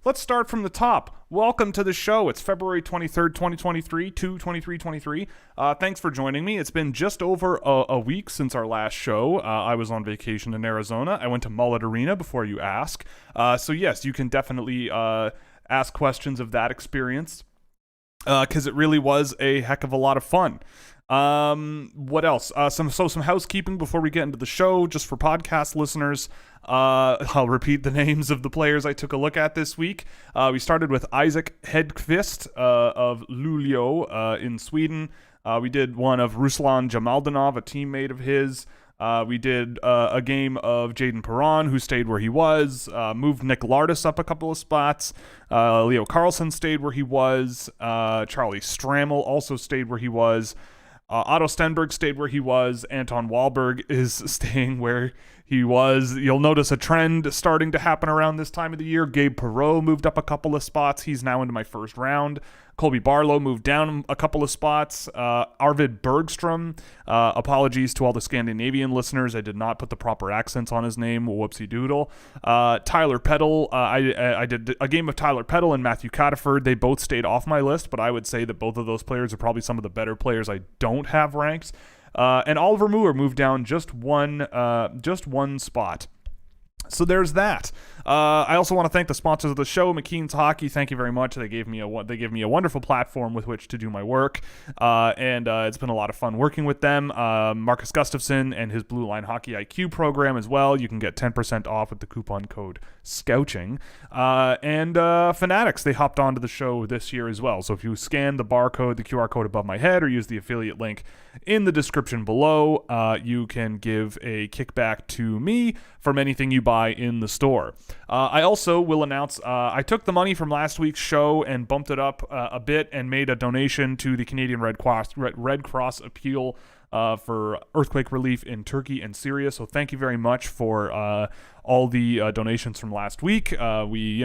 let's start from the top. Welcome to the show. It's February 23rd, 2023, 2/23/23. Thanks for joining me. It's been just over a week since our last show. I was on vacation in Arizona. I went to Mullet Arena before you ask. So yes, you can definitely ask questions of that experience because it really was a heck of a lot of fun. What else? Some housekeeping before we get into the show, just for podcast listeners. I'll repeat the names of the players I took a look at this week. We started with Isaac Hedqvist of Luleå in Sweden. We did one of Ruslan Jamaldinov, a teammate of his. We did a game of Jaden Perron, who stayed where he was, moved Nick Lardis up a couple of spots. Leo Carlson stayed where he was. Charlie Strammel also stayed where he was. Otto Stenberg stayed where he was. Anton Wahlberg is staying where he was. You'll notice a trend starting to happen around this time of the year. Gabe Perreault moved up a couple of spots. He's now into my first round. Colby Barlow moved down a couple of spots. Arvid Bergstrom, apologies to all the Scandinavian listeners. I did not put the proper accents on his name. Whoopsie doodle. Tyler Peddle, I did a game of Tyler Peddle and Matthew Cataford. They both stayed off my list, but I would say that both of those players are probably some of the better players I don't have ranked. And Oliver Moore moved down just one spot. So there's that. I also want to thank the sponsors of the show, McKean's Hockey. Thank you very much. They gave me a wonderful platform with which to do my work, and it's been a lot of fun working with them. Marcus Gustafson and his Blue Line Hockey IQ program as well. You can get 10% off with the coupon code Scouching. And Fanatics, they hopped onto the show this year as well. So if you scan the barcode, the QR code above my head, or use the affiliate link in the description below, you can give a kickback to me from anything you buy in the store. I also will announce I took the money from last week's show and bumped it up a bit and made a donation to the Canadian Red Cross Appeal for earthquake relief in Turkey and Syria. So thank you very much for all the donations from last week. We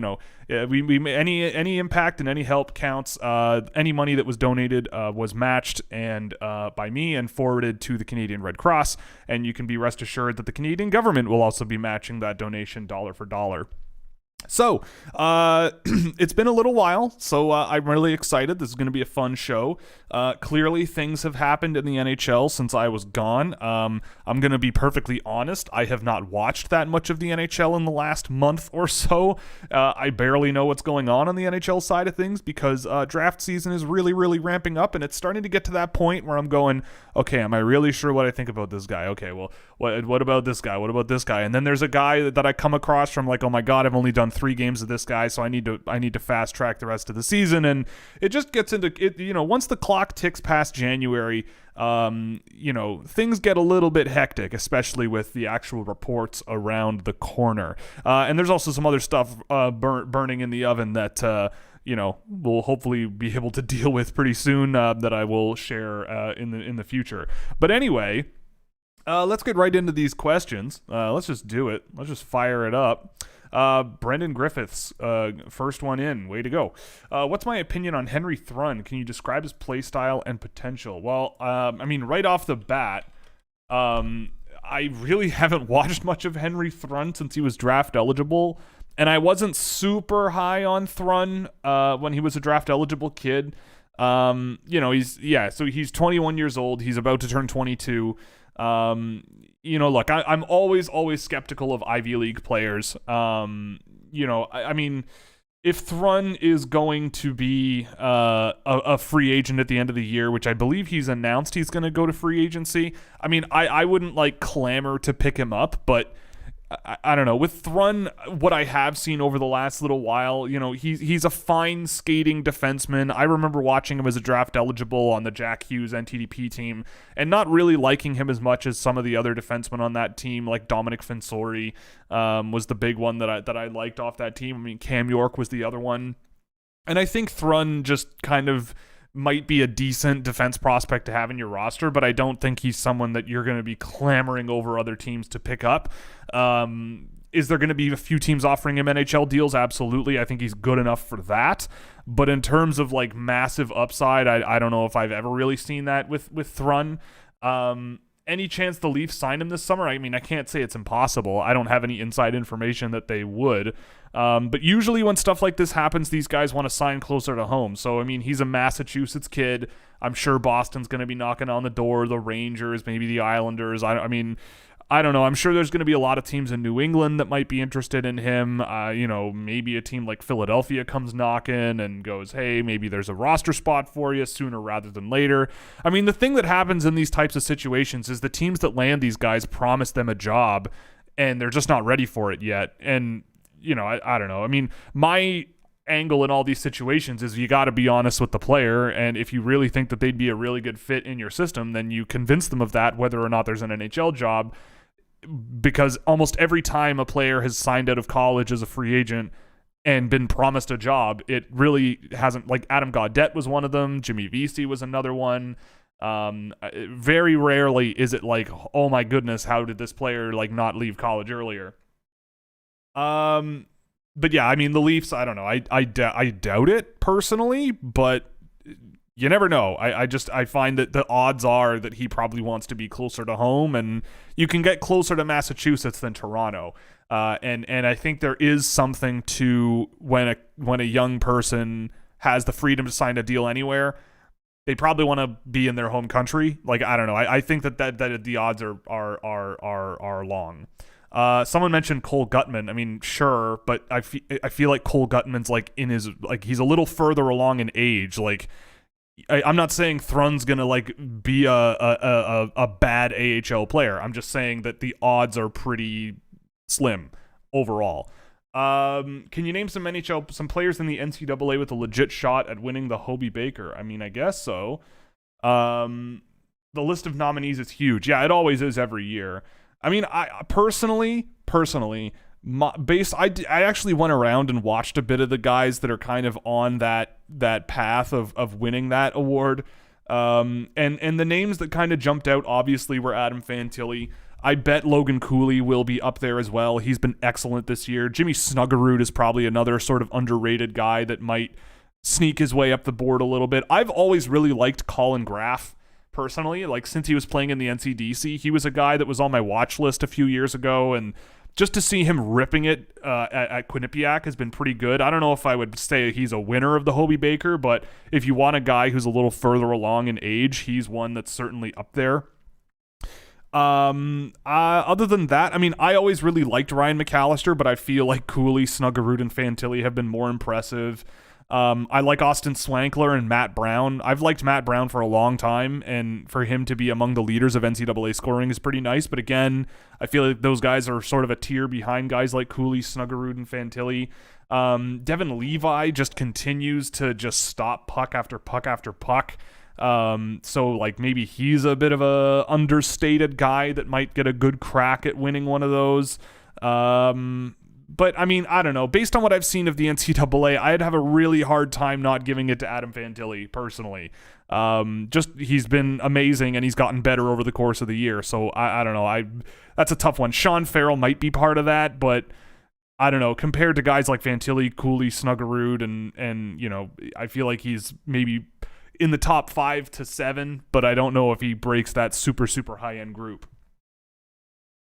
any impact and any help counts. Any money that was donated was matched and by me and forwarded to the Canadian Red Cross. And you can be rest assured that the Canadian government will also be matching that donation dollar for dollar. So, it's been a little while, so I'm really excited. This is going to be a fun show. Clearly, things have happened in the NHL since I was gone. I'm going to be perfectly honest. I have not watched that much of the NHL in the last month or so. I barely know what's going on the NHL side of things because draft season is really, really ramping up, and it's starting to get to that point where I'm going, okay, am I really sure what I think about this guy? Okay, well, what about this guy? What about this guy? And then there's a guy that I come across from like, oh my God, I've only done 3 games of this guy, so I need to fast track the rest of the season. And it just gets into it, once the clock ticks past January, things get a little bit hectic, especially with the actual reports around the corner. And there's also some other stuff burning in the oven that we'll hopefully be able to deal with pretty soon, that I will share in the future. But anyway, let's get right into these questions. Let's just do it. Let's just fire it up. Brendan Griffiths, first one in. Way to go. What's my opinion on Henry Thrun? Can you describe his play style and potential? Well, right off the bat, I really haven't watched much of Henry Thrun since he was draft eligible, and I wasn't super high on Thrun when he was a draft eligible kid. He's 21 years old. He's about to turn 22. Look, I'm always skeptical of Ivy League players. If Thrun is going to be a free agent at the end of the year, which I believe he's announced he's going to go to free agency, I wouldn't clamor to pick him up, but I don't know. With Thrun, what I have seen over the last little while, he's a fine skating defenseman. I remember watching him as a draft eligible on the Jack Hughes NTDP team and not really liking him as much as some of the other defensemen on that team, like Dominic Fensori was the big one that I liked off that team. Cam York was the other one. And I think Thrun just kind of might be a decent defense prospect to have in your roster, but I don't think he's someone that you're going to be clamoring over other teams to pick up. Is there going to be a few teams offering him NHL deals? Absolutely. I think he's good enough for that. But in terms of massive upside, I don't know if I've ever really seen that with Thrun. Any chance the Leafs sign him this summer? I mean, I can't say it's impossible. I don't have any inside information that they would. But usually when stuff like this happens, these guys want to sign closer to home. So, I mean, he's a Massachusetts kid. I'm sure Boston's going to be knocking on the door, the Rangers, maybe the Islanders. I mean, I don't know. I'm sure there's going to be a lot of teams in New England that might be interested in him. Maybe a team like Philadelphia comes knocking and goes, hey, maybe there's a roster spot for you sooner rather than later. I mean, the thing that happens in these types of situations is the teams that land these guys promise them a job and they're just not ready for it yet. And, I don't know. I mean, my angle in all these situations is you got to be honest with the player, and if you really think that they'd be a really good fit in your system, then you convince them of that whether or not there's an NHL job, because almost every time a player has signed out of college as a free agent and been promised a job, it really hasn't. Like Adam Gaudette was one of them, Jimmy Vesey was another one. Very rarely is it like, oh my goodness, how did this player like not leave college earlier? But yeah, I mean, the Leafs, I don't know. I doubt it personally, but you never know. I find that the odds are that he probably wants to be closer to home, and you can get closer to Massachusetts than Toronto. And I think there is something to when a young person has the freedom to sign a deal anywhere, they probably want to be in their home country. Like, I don't know. I think that the odds are long. Someone mentioned Cole Guttman. I mean, sure, but I feel like Cole Guttman's like he's a little further along in age. Like, I'm not saying Thrun's gonna like be a bad AHL player. I'm just saying that the odds are pretty slim overall. Can you name some players in the NCAA with a legit shot at winning the Hobey Baker? I mean, I guess so. The list of nominees is huge. Yeah, it always is every year. I mean, I personally, I actually went around and watched a bit of the guys that are kind of on that path of winning that award. And the names that kind of jumped out obviously were Adam Fantilli. I bet Logan Cooley will be up there as well. He's been excellent this year. Jimmy Snuggerud is probably another sort of underrated guy that might sneak his way up the board a little bit. I've always really liked Colin Graff. Personally, like since he was playing in the NCDC, he was a guy that was on my watch list a few years ago, and just to see him ripping it at Quinnipiac has been pretty good. I don't know if I would say he's a winner of the Hobey Baker, but if you want a guy who's a little further along in age, he's one that's certainly up there. Other than that, I mean, I always really liked Ryan McAllister, but I feel like Cooley, Snuggerud, and Fantilli have been more impressive. I like Austin Swankler and Matt Brown. I've liked Matt Brown for a long time, and for him to be among the leaders of NCAA scoring is pretty nice. But again, I feel like those guys are sort of a tier behind guys like Cooley, Snuggerud, and Fantilli. Devin Levi just continues to just stop puck after puck after puck. So like maybe he's a bit of a understated guy that might get a good crack at winning one of those. But, I mean, I don't know. Based on what I've seen of the NCAA, I'd have a really hard time not giving it to Adam Fantilli, personally. He's been amazing, and he's gotten better over the course of the year. So, I don't know. That's a tough one. Sean Farrell might be part of that, but I don't know. Compared to guys like Fantilli, Cooley, Snuggerud, and I feel like he's maybe in the top 5 to 7, but I don't know if he breaks that super, super high-end group.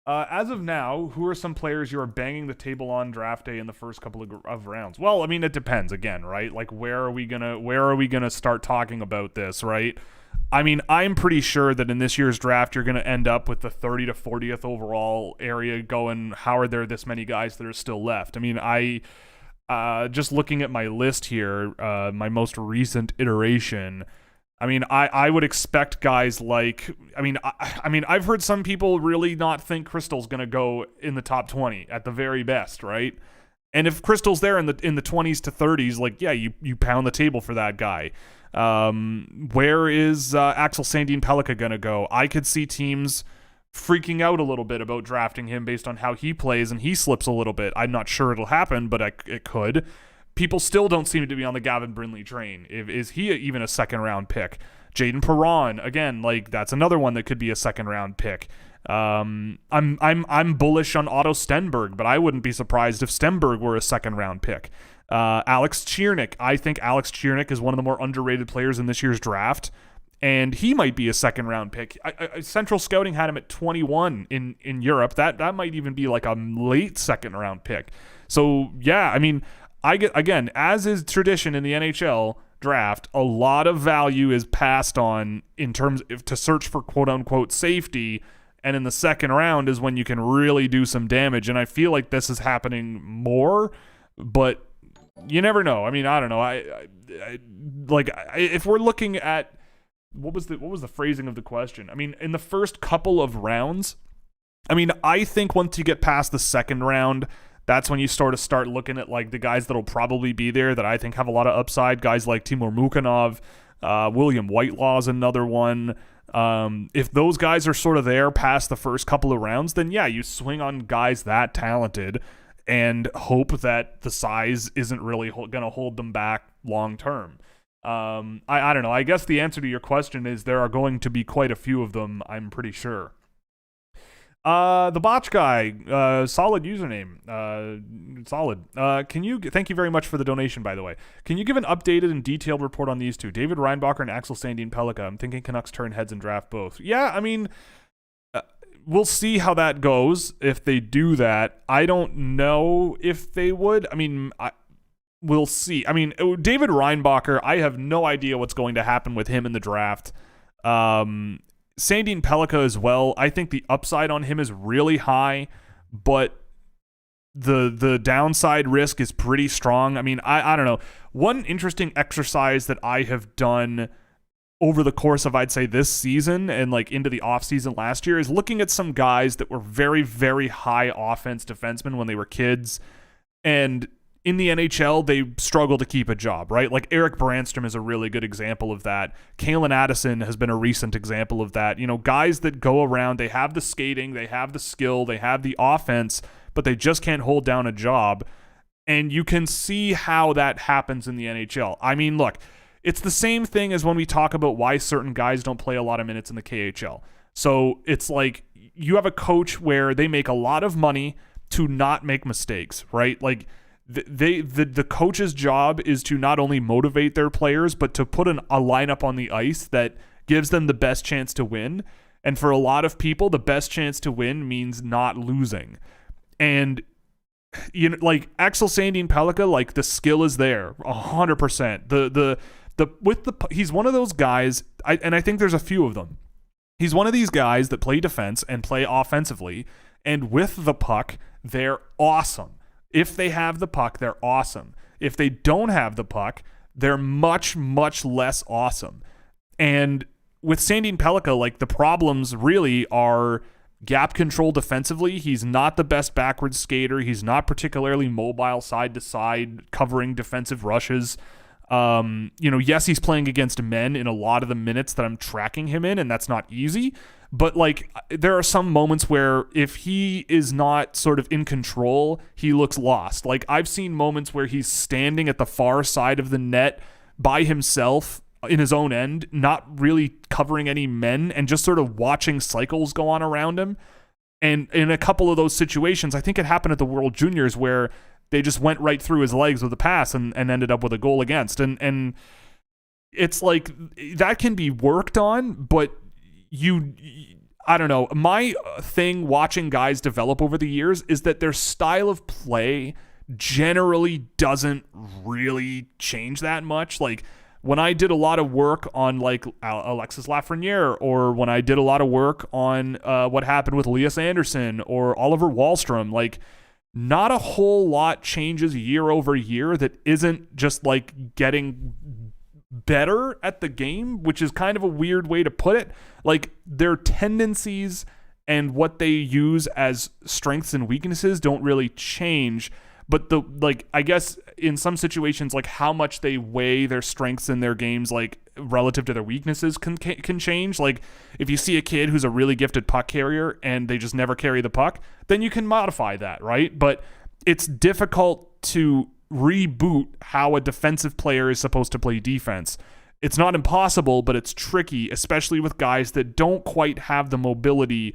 As of now, who are some players you are banging the table on draft day in the first couple of rounds? Well, I mean, it depends again, right? Like, where are we gonna start talking about this, right? I mean, I'm pretty sure that in this year's draft, you're gonna end up with the 30 to 40th overall area going, how are there this many guys that are still left? I mean, just looking at my list here, my most recent iteration, I mean, I would expect guys like, I mean, I've heard some people really not think Crystal's going to go in the top 20 at the very best, right? And if Crystal's there in the 20s to 30s, like, yeah, you pound the table for that guy. Where is Axel Sandin Pellikka going to go? I could see teams freaking out a little bit about drafting him based on how he plays, and he slips a little bit. I'm not sure it'll happen, but it could. People still don't seem to be on the Gavin Brindley train. Is he even a second-round pick? Jaden Perron, again, like that's another one that could be a second-round pick. I'm bullish on Otto Stenberg, but I wouldn't be surprised if Stenberg were a second-round pick. Alex Chiernik, I think Alex Chiernik is one of the more underrated players in this year's draft, and he might be a second round pick. Central Scouting had him at 21 in Europe. That might even be like a late second round pick. So yeah, I mean, again, as is tradition in the NHL draft, a lot of value is passed on in terms of to search for quote unquote safety, and in the second round is when you can really do some damage. And I feel like this is happening more, but you never know. I mean, I don't know. If we're looking at what was the phrasing of the question? I mean, in the first couple of rounds, I mean, I think once you get past the second round, that's when you start looking at like the guys that'll probably be there that I think have a lot of upside. Guys like Timur Mukanov, William Whitelaw's another one. If those guys are sort of there past the first couple of rounds, then yeah, you swing on guys that talented and hope that the size isn't really going to hold them back long term. I don't know. I guess the answer to your question is there are going to be quite a few of them, I'm pretty sure. The Botch Guy, solid username, solid. Thank you very much for the donation, by the way. Can you give an updated and detailed report on these two, David Reinbacher and Axel Sandin-Pellikka? I'm thinking Canucks turn heads and draft both. Yeah, I mean, we'll see how that goes if they do that. I don't know if they would. I mean, we'll see. I mean, David Reinbacher, I have no idea what's going to happen with him in the draft. Sandin-Pellikka as well. I think the upside on him is really high, but the downside risk is pretty strong. I mean, I don't know. One interesting exercise that I have done over the course of, I'd say, this season and like into the offseason last year is looking at some guys that were very, very high offense defensemen when they were kids, and in the NHL, they struggle to keep a job, right? Like Eric Brandstrom is a really good example of that. Kalen Addison has been a recent example of that. You know, guys that go around, they have the skating, they have the skill, they have the offense, but they just can't hold down a job. And you can see how that happens in the NHL. I mean, look, it's the same thing as when we talk about why certain guys don't play a lot of minutes in the KHL. So it's like you have a coach where they make a lot of money to not make mistakes, right? Like, the coach's job is to not only motivate their players, but to put a lineup on the ice that gives them the best chance to win. And for a lot of people, the best chance to win means not losing. And you know, like Axel Sandin-Pellikka, like the skill is there 100%. He's one of those guys, and I think there's a few of them. He's one of these guys that play defense and play offensively, and with the puck, they're awesome. If they have the puck, they're awesome. If they don't have the puck, they're much, much less awesome. And with Sandin-Pellikka, like the problems really are gap control defensively. He's not the best backwards skater. He's not particularly mobile side to side, covering defensive rushes. Yes, he's playing against men in a lot of the minutes that I'm tracking him in, and that's not easy. But like, there are some moments where if he is not sort of in control, he looks lost. Like I've seen moments where he's standing at the far side of the net by himself in his own end, not really covering any men and just sort of watching cycles go on around him. And in a couple of those situations, I think it happened at the World Juniors where they just went right through his legs with a pass and ended up with a goal against. And it's like that can be worked on, but I don't know. My thing watching guys develop over the years is that their style of play generally doesn't really change that much. Like when I did a lot of work on like Alexis Lafreniere, or when I did a lot of work on what happened with Elias Anderson or Oliver Wahlstrom, like not a whole lot changes year over year that isn't just like getting better at the game, which is kind of a weird way to put it. Like their tendencies and what they use as strengths and weaknesses don't really change, but I guess in some situations, like how much they weigh their strengths in their games, like relative to their weaknesses can change. Like if you see a kid who's a really gifted puck carrier and they just never carry the puck, then you can modify that, right? But it's difficult to reboot how a defensive player is supposed to play defense. It's not impossible, but it's tricky, especially with guys that don't quite have the mobility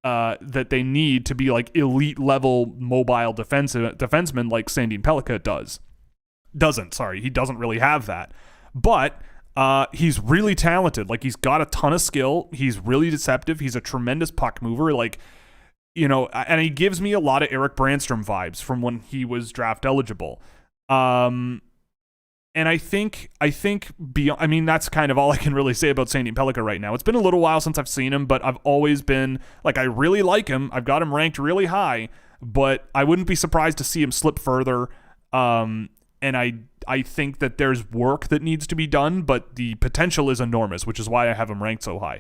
that they need to be like elite level mobile defensemen like Sandin-Pellikka doesn't really have that. But He's really talented. Like, he's got a ton of skill. He's really deceptive. He's a tremendous puck mover. Like, and he gives me a lot of Eric Brandstrom vibes from when he was draft eligible. And I think beyond, I mean, that's kind of all I can really say about Sandy Pellikka right now. It's been a little while since I've seen him, but I've always been like, I really like him. I've got him ranked really high, but I wouldn't be surprised to see him slip further. And I think that there's work that needs to be done, but the potential is enormous, which is why I have him ranked so high.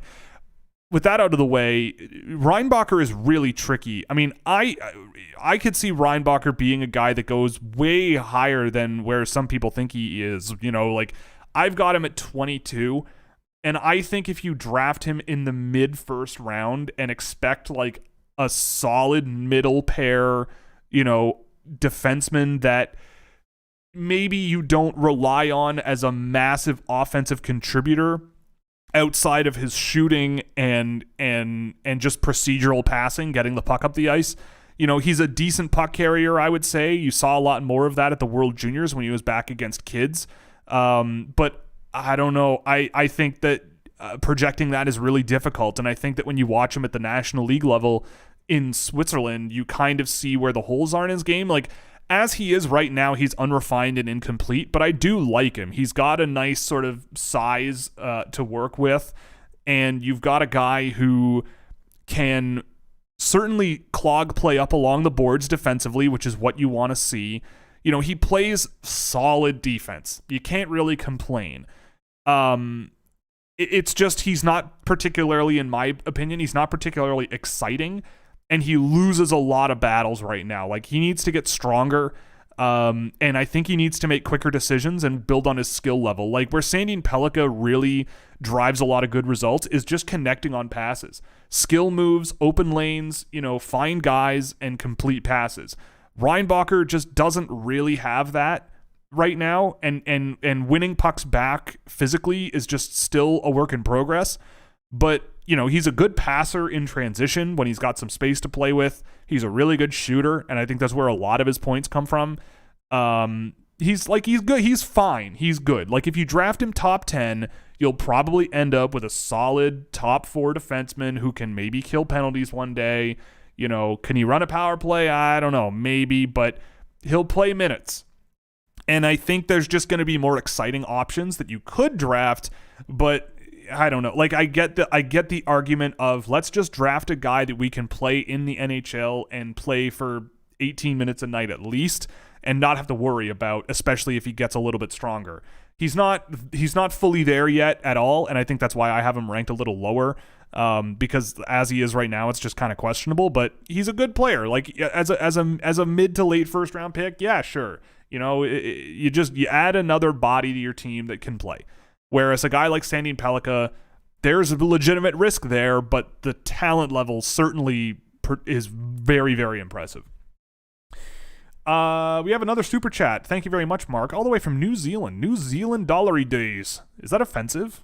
With that out of the way, Reinbacher is really tricky. I mean, I could see Reinbacher being a guy that goes way higher than where some people think he is. Like, I've got him at 22, and I think if you draft him in the mid-first round and expect like a solid middle pair, defenseman that maybe you don't rely on as a massive offensive contributor outside of his shooting and just procedural passing, getting the puck up the ice. He's a decent puck carrier, I would say. You saw a lot more of that at the World Juniors when he was back against kids. But I don't know. I think that projecting that is really difficult. And I think that when you watch him at the National League level in Switzerland, you kind of see where the holes are in his game. Like, as he is right now, he's unrefined and incomplete, but I do like him. He's got a nice sort of size to work with, and you've got a guy who can certainly clog play up along the boards defensively, which is what you want to see. He plays solid defense. You can't really complain. It's just he's not particularly, in my opinion, he's not particularly exciting. And he loses a lot of battles right now. Like, he needs to get stronger, and I think he needs to make quicker decisions and build on his skill level. Like, where Sandy Pellikka really drives a lot of good results is just connecting on passes. Skill moves, open lanes, find guys, and complete passes. Reinbacher just doesn't really have that right now, and winning pucks back physically is just still a work in progress. But, he's a good passer in transition when he's got some space to play with. He's a really good shooter, and I think that's where a lot of his points come from. He's good. He's fine. He's good. Like, if you draft him top 10, you'll probably end up with a solid top 4 defenseman who can maybe kill penalties one day. Can he run a power play? I don't know. Maybe, but he'll play minutes. And I think there's just going to be more exciting options that you could draft, but I don't know. Like, I get the argument of, let's just draft a guy that we can play in the NHL and play for 18 minutes a night at least, and not have to worry about, especially if he gets a little bit stronger. He's not fully there yet at all, and I think that's why I have him ranked a little lower. Because as he is right now, it's just kind of questionable. But he's a good player. Like, as a mid to late first round pick, yeah, sure. You add another body to your team that can play. Whereas a guy like Sandy Pellikka, there's a legitimate risk there, but the talent level certainly is very, very impressive. We have another super chat. Thank you very much, Mark. All the way from New Zealand. New Zealand dollary days. Is that offensive?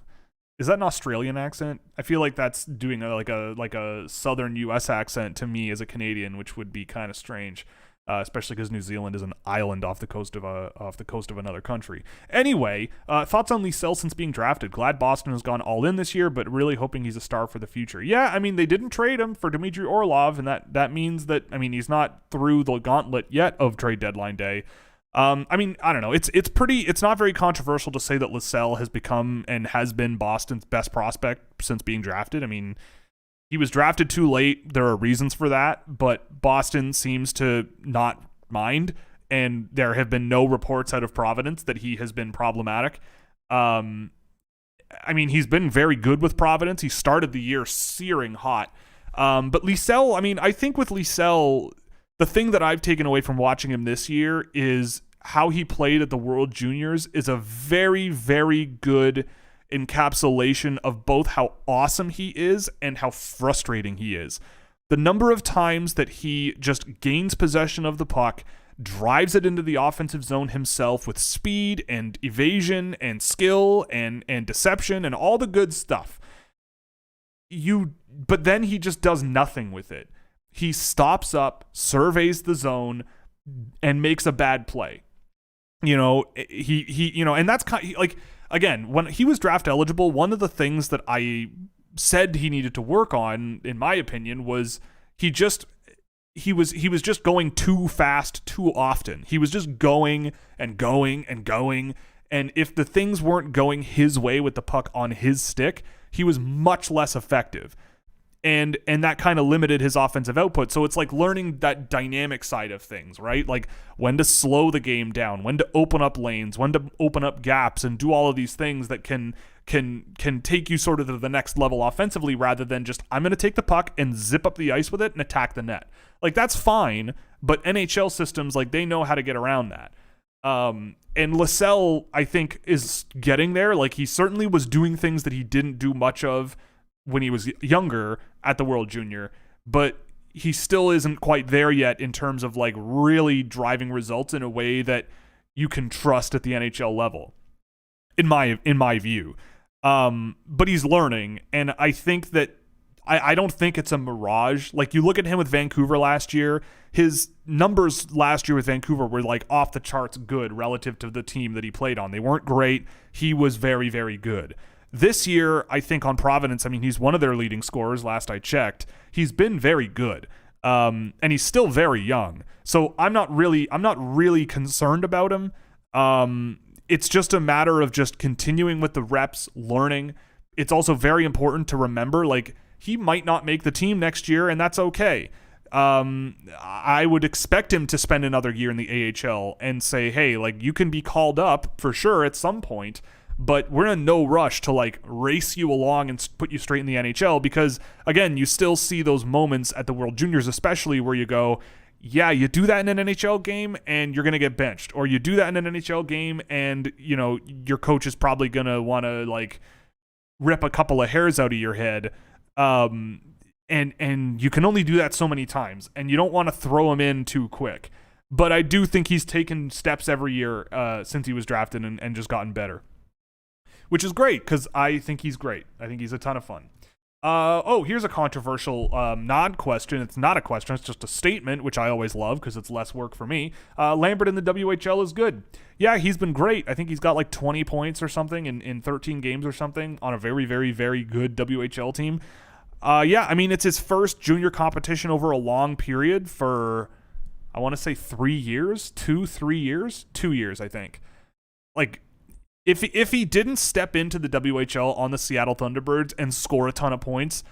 Is that an Australian accent? I feel like that's doing like a southern U.S. accent to me as a Canadian, which would be kind of strange. Especially because New Zealand is an island off the coast of another country. Anyway, thoughts on Liesel since being drafted? Glad Boston has gone all in this year, but really hoping he's a star for the future. Yeah, I mean, they didn't trade him for Dmitry Orlov, and that means that, I mean, he's not through the gauntlet yet of trade deadline day. I mean, I don't know. It's not very controversial to say that Liesel has become and has been Boston's best prospect since being drafted. I mean, he was drafted too late. There are reasons for that, but Boston seems to not mind, and there have been no reports out of Providence that he has been problematic. I mean, he's been very good with Providence. He started the year searing hot. But Liesel, I mean, I think with Liesel, the thing that I've taken away from watching him this year is how he played at the World Juniors is a very, very good encapsulation of both how awesome he is and how frustrating he is. The number of times that he just gains possession of the puck, drives it into the offensive zone himself with speed and evasion and skill and deception and all the good stuff. But then he just does nothing with it. He stops up, surveys the zone, and makes a bad play. And that's kind of like, again, when he was draft eligible, one of the things that I said he needed to work on, in my opinion, was he was just going too fast too often. He was just going and going and going. And if the things weren't going his way with the puck on his stick, he was much less effective. And that kind of limited his offensive output. So it's like learning that dynamic side of things, right? Like when to slow the game down, when to open up lanes, when to open up gaps, and do all of these things that can take you sort of to the next level offensively, rather than just, I'm going to take the puck and zip up the ice with it and attack the net. Like, that's fine, but NHL systems, like, they know how to get around that. And Lascelles, I think, is getting there. Like, he certainly was doing things that he didn't do much of when he was younger at the World Junior, but he still isn't quite there yet in terms of like really driving results in a way that you can trust at the NHL level, in my view. But he's learning, and I think that I don't think it's a mirage. Like, you look at him with Vancouver last year, his numbers last year with Vancouver were like off the charts good relative to the team that he played on. They weren't great. He was very, very good. This year, I think on Providence, I mean, he's one of their leading scorers last I checked. He's been very good. And he's still very young. So I'm not really concerned about him. It's just a matter of just continuing with the reps, learning. It's also very important to remember, like, he might not make the team next year, and that's okay. I would expect him to spend another year in the AHL and say, hey, like, you can be called up for sure at some point, but we're in no rush to like race you along and put you straight in the NHL, because again, you still see those moments at the World Juniors, especially, where you go, yeah, you do that in an NHL game and you're going to get benched, or you do that in an NHL game and, you know, your coach is probably going to want to like rip a couple of hairs out of your head. And you can only do that so many times, and you don't want to throw him in too quick. But I do think he's taken steps every year since he was drafted and just gotten better, which is great, because I think he's great. I think he's a ton of fun. Here's a controversial non-question. It's not a question. It's just a statement, which I always love because it's less work for me. Lambert in the WHL is good. Yeah, he's been great. I think he's got like 20 points or something in 13 games or something on a very, very, very good WHL team. Yeah, I mean, it's his first junior competition over a long period for, I want to say 3 years, 3 years, 2 years, I think. Like, If he didn't step into the WHL on the Seattle Thunderbirds and score a ton of points,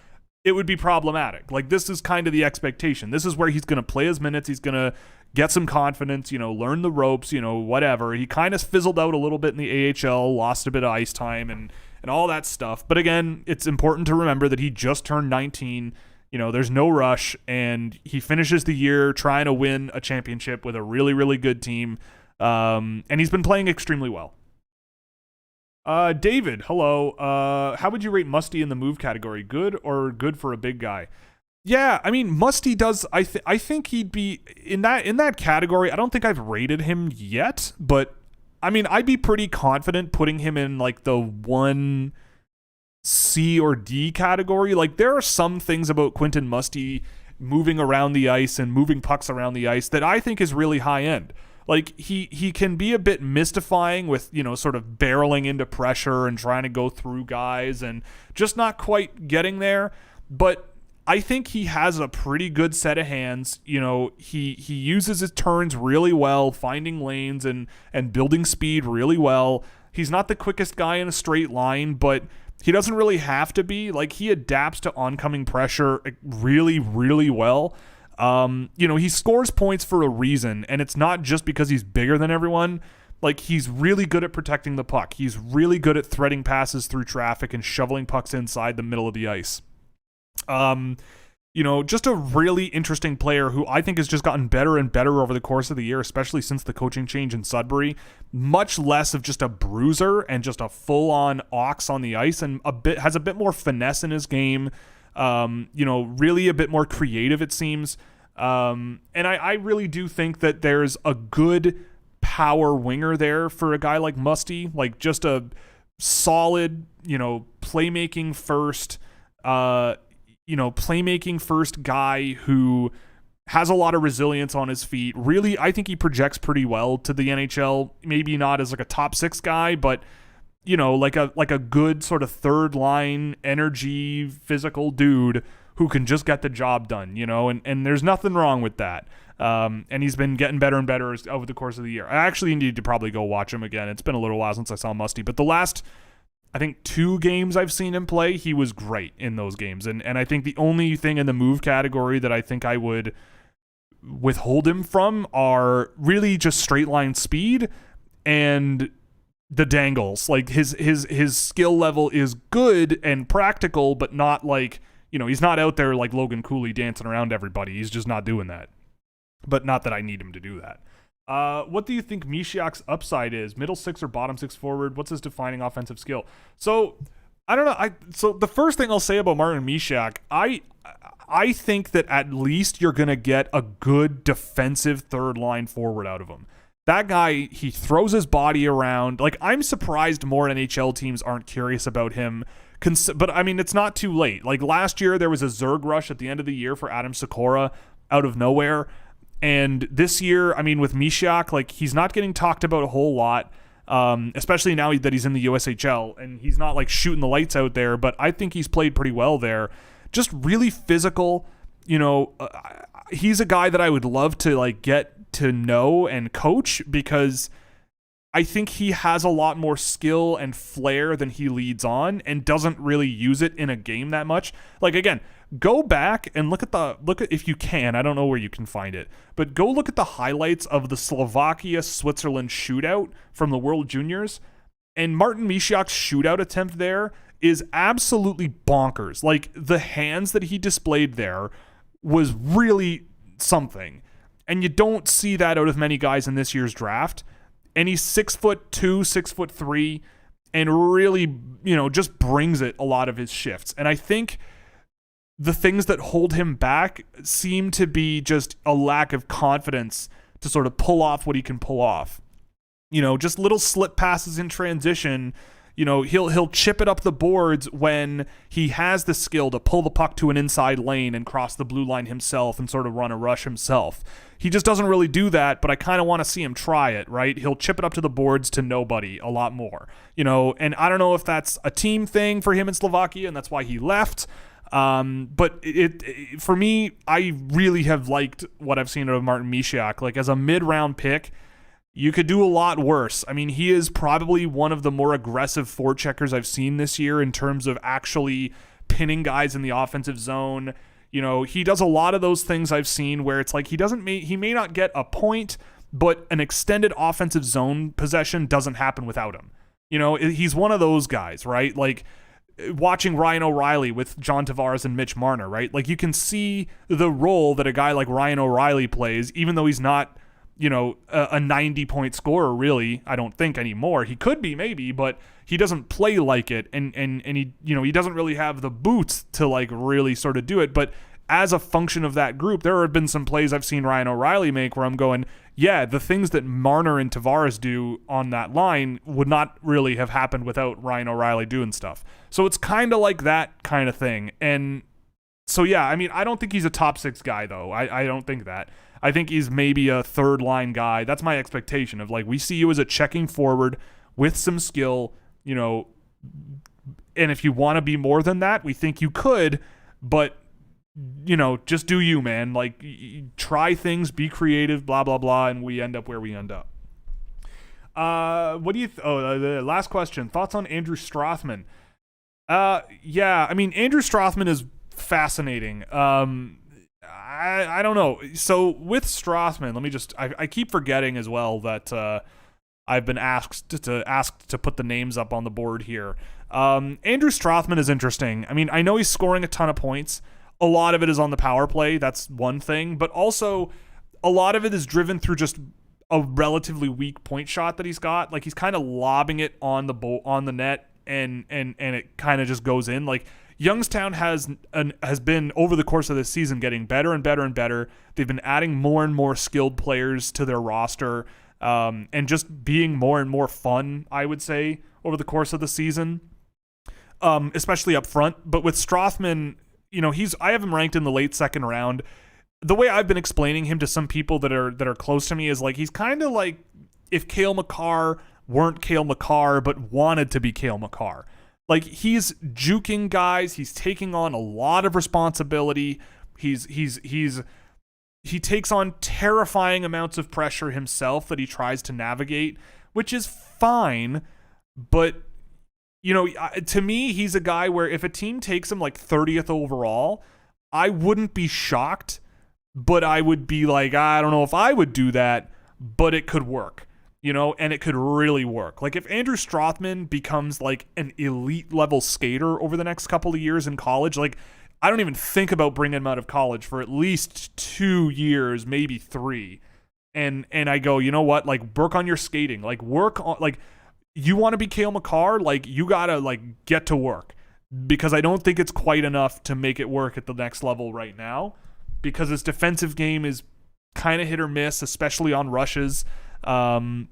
it would be problematic. Like, this is kind of the expectation. This is where he's going to play his minutes. He's going to get some confidence, you know, learn the ropes, you know, whatever. He kind of fizzled out a little bit in the AHL, lost a bit of ice time and all that stuff. But again, it's important to remember that he just turned 19. You know, there's no rush, and he finishes the year trying to win a championship with a really, really good team. And he's been playing extremely well. David, hello. How would you rate Musty in the move category? Good or good for a big guy? Yeah, I mean, Musty does. I think he'd be in that category. I don't think I've rated him yet, but I mean, I'd be pretty confident putting him in like the 1C or D category. Like, there are some things about Quentin Musty moving around the ice and moving pucks around the ice that I think is really high end. Like, he can be a bit mystifying with, you know, sort of barreling into pressure and trying to go through guys and just not quite getting there. But I think he has a pretty good set of hands. You know, he uses his turns really well, finding lanes and building speed really well. He's not the quickest guy in a straight line, but he doesn't really have to be. Like, he adapts to oncoming pressure really, really well. You know, he scores points for a reason, and it's not just because he's bigger than everyone. Like, he's really good at protecting the puck. He's really good at threading passes through traffic and shoveling pucks inside the middle of the ice. You know, just a really interesting player who I think has just gotten better and better over the course of the year, especially since the coaching change in Sudbury. Much less of just a bruiser and just a full-on ox on the ice, and has a bit more finesse in his game. You know, really a bit more creative, it seems. And I really do think that there's a good power winger there for a guy like Musty, like just a solid, you know, playmaking first guy who has a lot of resilience on his feet. Really, I think he projects pretty well to the NHL. Maybe not as like a top 6 guy, but like a good sort of third line energy physical dude who can just get the job done, and there's nothing wrong with that. And he's been getting better and better over the course of the year. I actually need to probably go watch him again. It's been a little while since I saw Musty, but the last, I think, 2 games I've seen him play, he was great in those games. And I think the only thing in the move category that I think I would withhold him from are really just straight line speed and the dangles. Like his skill level is good and practical, but not like, he's not out there like Logan Cooley dancing around everybody. He's just not doing that. But not that I need him to do that. What do you think Misiak's upside is? Middle 6 or bottom 6 forward? What's his defining offensive skill? So I don't know. So the first thing I'll say about Martin Misiak, I think that at least you're going to get a good defensive third line forward out of him. That guy, he throws his body around. Like, I'm surprised more NHL teams aren't curious about him. But, I mean, it's not too late. Like, last year, there was a Zerg rush at the end of the year for Adam Sikora out of nowhere. And this year, I mean, with Misiak, like, he's not getting talked about a whole lot, especially now that he's in the USHL. And he's not, like, shooting the lights out there. But I think he's played pretty well there. Just really physical. He's a guy that I would love to, like, get to know and coach, because I think he has a lot more skill and flair than he leads on and doesn't really use it in a game that much. Like, again, go back and look at if you can, I don't know where you can find it, but go look at the highlights of the Slovakia-Switzerland shootout from the World Juniors, and Martin Misiak's shootout attempt there is absolutely bonkers. Like, the hands that he displayed there was really something. And you don't see that out of many guys in this year's draft. And he's 6'2", 6'3", and really, just brings it a lot of his shifts. And I think the things that hold him back seem to be just a lack of confidence to sort of pull off what he can pull off. Just little slip passes in transition. He'll chip it up the boards when he has the skill to pull the puck to an inside lane and cross the blue line himself and sort of run a rush himself. He just doesn't really do that, but I kind of want to see him try it, right? He'll chip it up to the boards to nobody a lot more, and I don't know if that's a team thing for him in Slovakia and that's why he left. But it for me, I really have liked what I've seen of Martin Misiak. Like, as a mid-round pick, you could do a lot worse. I mean, he is probably one of the more aggressive forecheckers I've seen this year in terms of actually pinning guys in the offensive zone. He does a lot of those things I've seen where it's like he may not get a point, but an extended offensive zone possession doesn't happen without him. He's one of those guys, right? Like, watching Ryan O'Reilly with John Tavares and Mitch Marner, right? Like, you can see the role that a guy like Ryan O'Reilly plays, even though he's not a 90-point scorer, really. I don't think anymore. He could be, maybe, but he doesn't play like it, and he he doesn't really have the boots to, like, really sort of do it. But as a function of that group, there have been some plays I've seen Ryan O'Reilly make where I'm going, yeah, the things that Marner and Tavares do on that line would not really have happened without Ryan O'Reilly doing stuff. So it's kind of like that kind of thing. And so, yeah, I mean, I don't think he's a top 6 guy, though. I don't think that. I think he's maybe a third line guy. That's my expectation of, like, we see you as a checking forward with some skill, and if you want to be more than that, we think you could, but just do you, man. Like, try things, be creative, blah, blah, blah, and we end up where we end up. What do you the last question, thoughts on Andrew Strathman? Yeah, I mean, Andrew Strathman is fascinating. I don't know. So with Strathman, I keep forgetting as well that I've been asked to put the names up on the board here. Andrew Strathman is interesting. I mean, I know he's scoring a ton of points. A lot of it is on the power play. That's one thing. But also, a lot of it is driven through just a relatively weak point shot that he's got. Like, he's kind of lobbing it on the net, and it kind of just goes in. Like, Youngstown has been, over the course of this season, getting better and better and better. They've been adding more and more skilled players to their roster, and just being more and more fun, I would say, over the course of the season, especially up front. But with Strathman, I have him ranked in the late second round. The way I've been explaining him to some people that are close to me is, like, he's kind of like if Cale Makar weren't Cale Makar but wanted to be Cale Makar. Like, he's juking guys, he's taking on a lot of responsibility. He takes on terrifying amounts of pressure himself that he tries to navigate, which is fine, but you know, to me, he's a guy where if a team takes him like 30th overall, I wouldn't be shocked, but I would be like, I don't know if I would do that, but it could work, you know, and it could really work. Like, if Andrew Strothman becomes like an elite level skater over the next couple of years in college, like, I don't even think about bringing him out of college for at least 2 years, maybe 3. And I go, you know what? Like, work on your skating. Like, work on, like, you want to be Cale Makar? Like, you got to, like, get to work. Because I don't think it's quite enough to make it work at the next level right now. Because his defensive game is kind of hit or miss, especially on rushes. And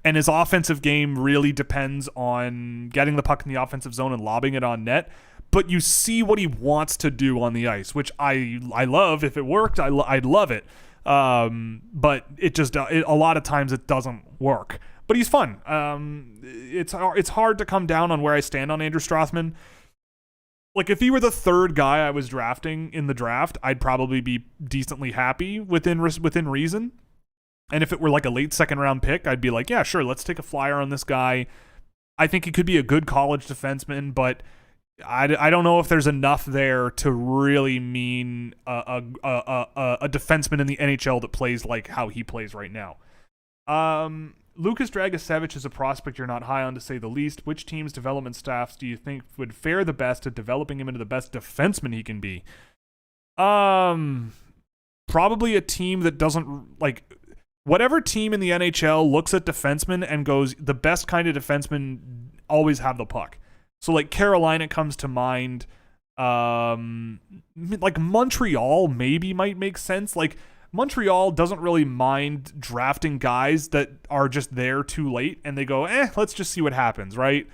his offensive game really depends on getting the puck in the offensive zone and lobbing it on net. But you see what he wants to do on the ice, which I love. If it worked, I'd love it. But it just a lot of times it doesn't work. But he's fun. It's hard to come down on where I stand on Andrew Strothman. Like, if he were the third guy I was drafting in the draft, I'd probably be decently happy within reason. And if it were like a late second round pick, I'd be like, yeah, sure, let's take a flyer on this guy. I think he could be a good college defenseman, but I don't know if there's enough there to really mean a defenseman in the NHL that plays like how he plays right now. Lucas Dragicevic is a prospect you're not high on, to say the least. Which team's development staffs do you think would fare the best at developing him into the best defenseman he can be? Probably a team that doesn't, like, whatever team in the NHL looks at defensemen and goes, the best kind of defensemen always have the puck. So, like, Carolina comes to mind. Like, Montreal maybe might make sense. Like, Montreal doesn't really mind drafting guys that are just there too late, and they go, let's just see what happens, right?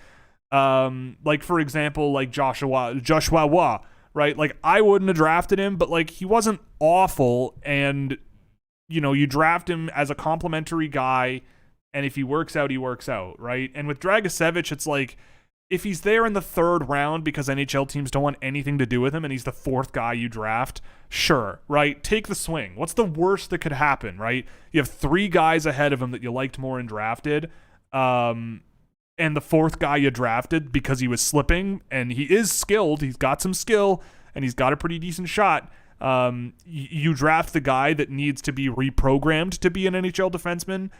Like, for example, like Joshua Waugh, right? Like, I wouldn't have drafted him, but, like, he wasn't awful, and, you know, you draft him as a complimentary guy, and if he works out, he works out, right? And with Dragicevic, it's like, if he's there in the third round because NHL teams don't want anything to do with him and he's the fourth guy you draft, sure, right? Take the swing. What's the worst that could happen, right? You have 3 guys ahead of him that you liked more and drafted, and the fourth guy you drafted because he was slipping, and he is skilled, he's got some skill, and he's got a pretty decent shot. You draft the guy that needs to be reprogrammed to be an NHL defenseman.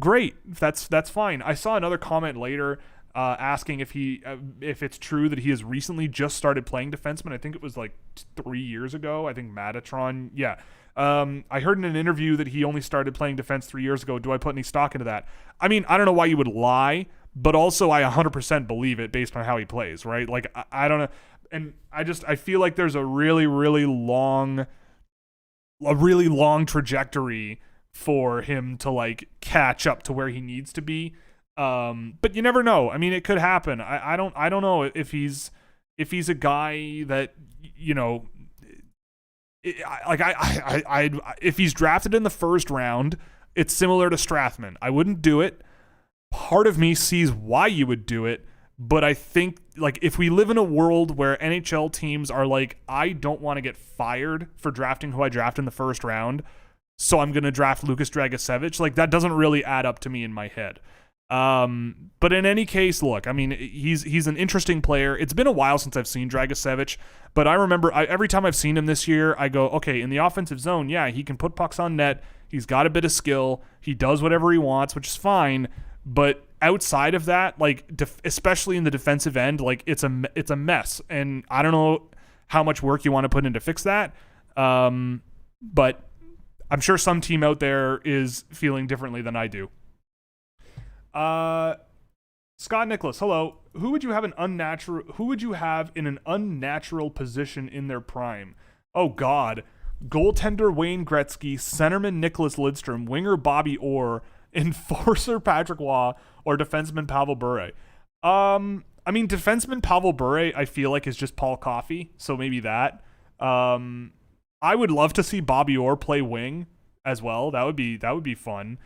Great, that's fine. I saw another comment later asking if it's true that he has recently just started playing defenseman. I think it was like 3 years ago. I think Matatron. Yeah. I heard in an interview that he only started playing defense 3 years ago. Do I put any stock into that? I mean, I don't know why you would lie, but also I 100% believe it based on how he plays, right? Like, I don't know. And I feel like there's a really, really long trajectory for him to, like, catch up to where he needs to be. But you never know. I mean, it could happen. I don't know if he's a guy that, you know, if he's drafted in the first round, it's similar to Strathman. I wouldn't do it. Part of me sees why you would do it, but I think, like, if we live in a world where NHL teams are like, I don't want to get fired for drafting who I draft in the first round, so I'm going to draft Lucas Dragicevic, like, that doesn't really add up to me in my head. But in any case, look, I mean, he's an interesting player. It's been a while since I've seen Dragicevic, but I remember every time I've seen him this year, I go, okay, in the offensive zone, yeah, he can put pucks on net. He's got a bit of skill. He does whatever he wants, which is fine. But outside of that, like, especially in the defensive end, like, it's a mess. And I don't know how much work you want to put in to fix that. But I'm sure some team out there is feeling differently than I do. Scott Nicholas, hello. Who would you have in an unnatural position in their prime? Oh God. Goaltender Wayne Gretzky, centerman Nicholas Lidstrom, winger Bobby Orr, enforcer Patrick Waugh, or defenseman Pavel Bure. I mean, defenseman Pavel Bure, I feel like, is just Paul Coffey, so maybe that. I would love to see Bobby Orr play wing as well. That would be fun.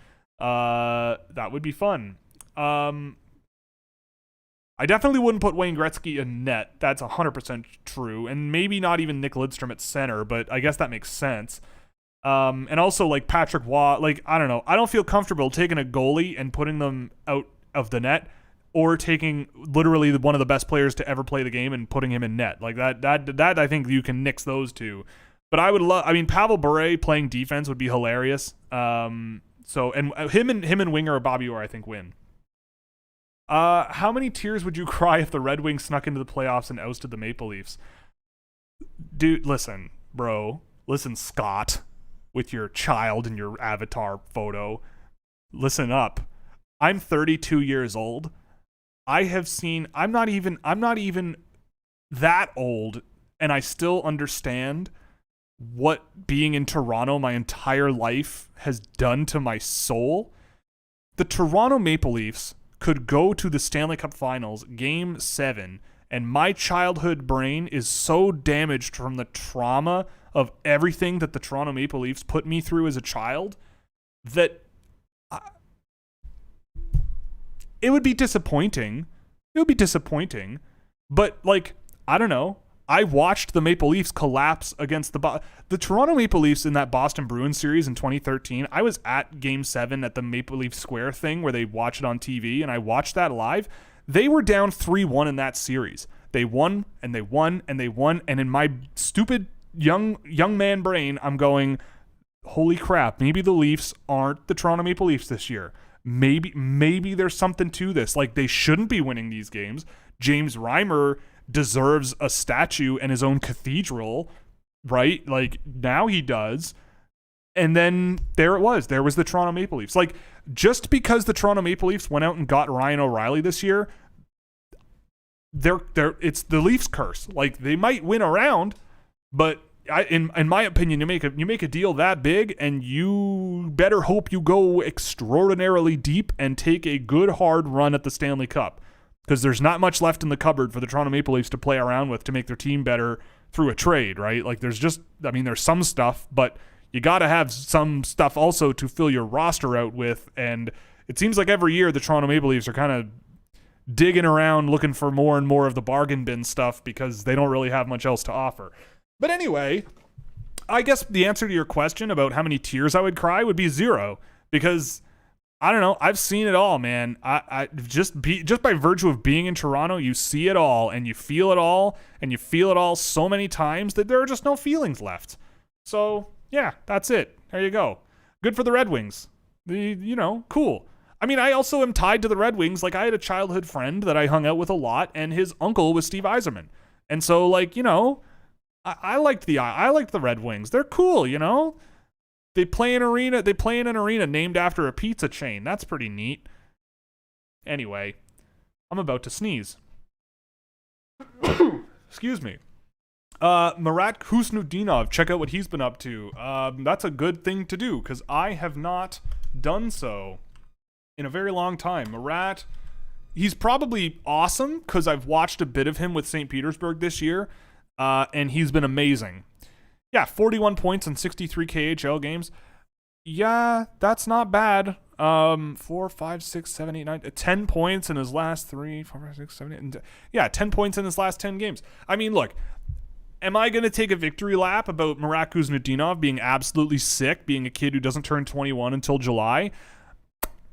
That would be fun. I definitely wouldn't put Wayne Gretzky in net. That's 100% true. And maybe not even Nick Lidstrom at center, but I guess that makes sense. And also, like, Patrick Waugh, like, I don't know. I don't feel comfortable taking a goalie and putting them out of the net, or taking literally one of the best players to ever play the game and putting him in net. Like, that I think you can nix those two. But I would love, I mean, Pavel Bure playing defense would be hilarious. So, and him and Winger or Bobby Orr, I think, win. How many tears would you cry if the Red Wings snuck into the playoffs and ousted the Maple Leafs? Dude, listen, bro. Listen, Scott, with your child in your avatar photo. Listen up. I'm 32 years old. I'm not even that old, and I still understand what being in Toronto my entire life has done to my soul. The Toronto Maple Leafs could go to the Stanley Cup Finals, Game 7, and my childhood brain is so damaged from the trauma of everything that the Toronto Maple Leafs put me through as a child that it would be disappointing. But, like, I don't know. I watched the Maple Leafs collapse against the Toronto Maple Leafs in that Boston Bruins series in 2013. I was at Game 7 at the Maple Leaf Square thing where they watch it on TV, and I watched that live. They were down 3-1 in that series. They won, and they won, and they won, and in my stupid young man brain, I'm going, holy crap, maybe the Leafs aren't the Toronto Maple Leafs this year. Maybe there's something to this. Like, they shouldn't be winning these games. James Reimer deserves a statue and his own cathedral, right? Like, now he does. And then there it was. There was the Toronto Maple Leafs. Like, just because the Toronto Maple Leafs went out and got Ryan O'Reilly this year, it's the Leafs curse. Like, they might win a round, but in my opinion, you make a deal that big, and you better hope you go extraordinarily deep and take a good hard run at the Stanley Cup. Because there's not much left in the cupboard for the Toronto Maple Leafs to play around with to make their team better through a trade, right? Like, there's some stuff, but you got to have some stuff also to fill your roster out with. And it seems like every year the Toronto Maple Leafs are kind of digging around looking for more and more of the bargain bin stuff because they don't really have much else to offer. But anyway, I guess the answer to your question about how many tears I would cry would be 0, because I don't know. I've seen it all, man. I just by virtue of being in Toronto, you see it all and you feel it all, and you feel it all so many times that there are just no feelings left. So yeah, that's it. There you go. Good for the Red Wings. Cool. I mean, I also am tied to the Red Wings. Like, I had a childhood friend that I hung out with a lot, and his uncle was Steve Yzerman, and so, like, I liked the Red Wings. They're cool, They play in an arena named after a pizza chain. That's pretty neat. Anyway, I'm about to sneeze. Excuse me. Marat Khusnutdinov, check out what he's been up to. That's a good thing to do, because I have not done so in a very long time. Marat, he's probably awesome, because I've watched a bit of him with St. Petersburg this year, and he's been amazing. Yeah, 41 points in 63 KHL games. Yeah, that's not bad. 4, 5, 6, 7, 8, 9, 10 points in his last 3, 4, 5, 6, 7, 8. Yeah, 10 points in his last 10 games. I mean, look, am I going to take a victory lap about Marat Khusnutdinov being absolutely sick, being a kid who doesn't turn 21 until July?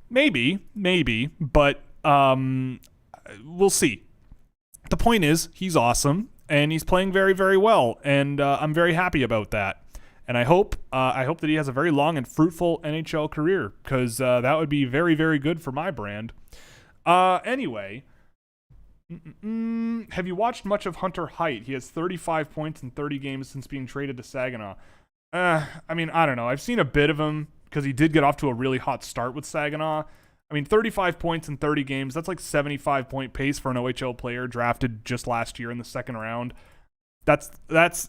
Maybe, but we'll see. The point is, he's awesome. And he's playing very, very well, and I'm very happy about that. And I hope that he has a very long and fruitful NHL career, because that would be very, very good for my brand. Anyway, have you watched much of Hunter Height? He has 35 points in 30 games since being traded to Saginaw. I mean, I don't know. I've seen a bit of him, because he did get off to a really hot start with Saginaw. I mean, 35 points in 30 games, that's like 75-point pace for an OHL player drafted just last year in the second round. That's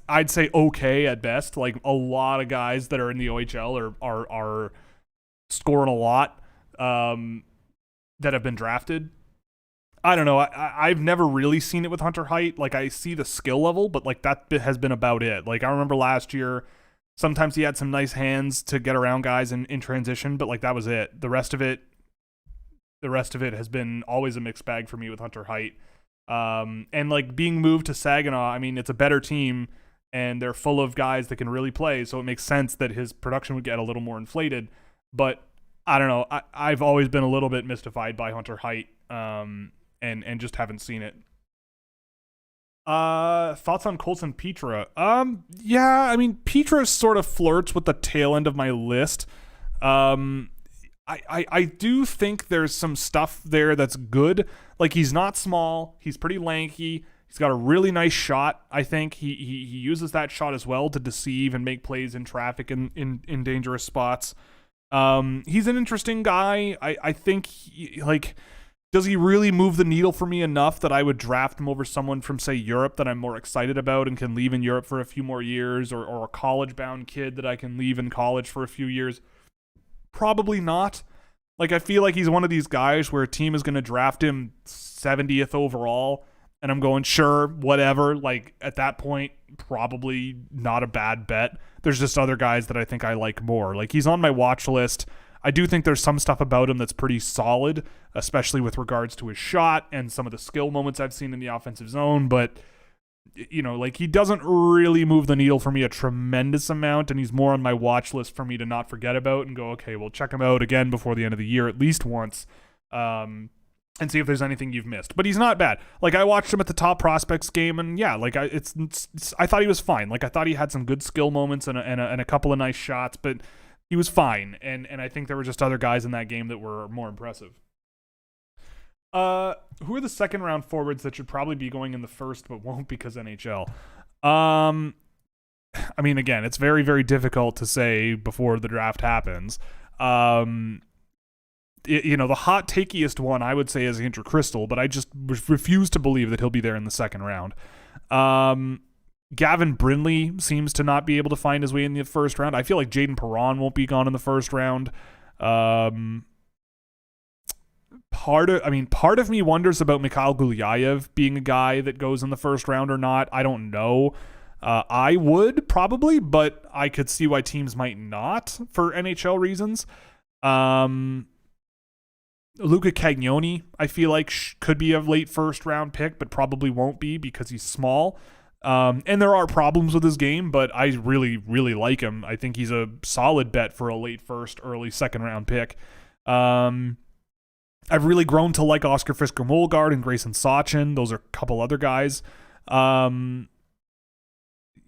I'd say okay at best. Like, a lot of guys that are in the OHL are scoring a lot that have been drafted. I don't know. I've never really seen it with Hunter Height. Like, I see the skill level, but, like, that has been about it. Like, I remember last year Sometimes he had some nice hands to get around guys in transition, but like that was it. The rest of it has been always a mixed bag for me with Hunter Height. And like being moved to Saginaw, I mean, it's a better team and they're full of guys that can really play, so it makes sense that his production would get a little more inflated. But I don't know. I've always been a little bit mystified by Hunter Height, and just haven't seen it. Thoughts on Colson Petra? Yeah, I mean, Petra sort of flirts with the tail end of my list. I do think there's some stuff there that's good. Like, he's not small. He's pretty lanky. He's got a really nice shot. I think he uses that shot as well to deceive and make plays in traffic in dangerous spots. He's an interesting guy. I think does he really move the needle for me enough that I would draft him over someone from, say, Europe that I'm more excited about and can leave in Europe for a few more years, or a college-bound kid that I can leave in college for a few years? Probably not. Like, I feel like he's one of these guys where a team is going to draft him 70th overall, and I'm going, sure, whatever. Like, at that point, probably not a bad bet. There's just other guys that I think I like more. Like, he's on my watch list. I do think there's some stuff about him that's pretty solid, especially with regards to his shot and some of the skill moments I've seen in the offensive zone. But, you know, like, he doesn't really move the needle for me a tremendous amount, and he's more on my watch list for me to not forget about and go, okay, we'll check him out again before the end of the year at least once, and see if there's anything you've missed. But he's not bad. Like, I watched him at the top prospects game, and yeah, like, I thought he was fine. Like, I thought he had some good skill moments and a couple of nice shots, but he was fine, and I think there were just other guys in that game that were more impressive. Who are the second round forwards that should probably be going in the first but won't because NHL? I mean, again, it's very, very difficult to say before the draft happens. The hot takiest one I would say is Andrew Crystal, but I just refuse to believe that he'll be there in the second round. Gavin Brindley seems to not be able to find his way in the first round. I feel like Jaden Perron won't be gone in the first round. Part of me wonders about Mikhail Gulyayev being a guy that goes in the first round or not. I don't know. I would probably, but I could see why teams might not for NHL reasons. Luca Cagnoni, I feel like could be a late first round pick, but probably won't be because he's small. And there are problems with his game, but I really, really like him. I think he's a solid bet for a late first, early second round pick. I've really grown to like Oscar Fisker-Molgaard and Grayson Sachin. Those are a couple other guys. Martin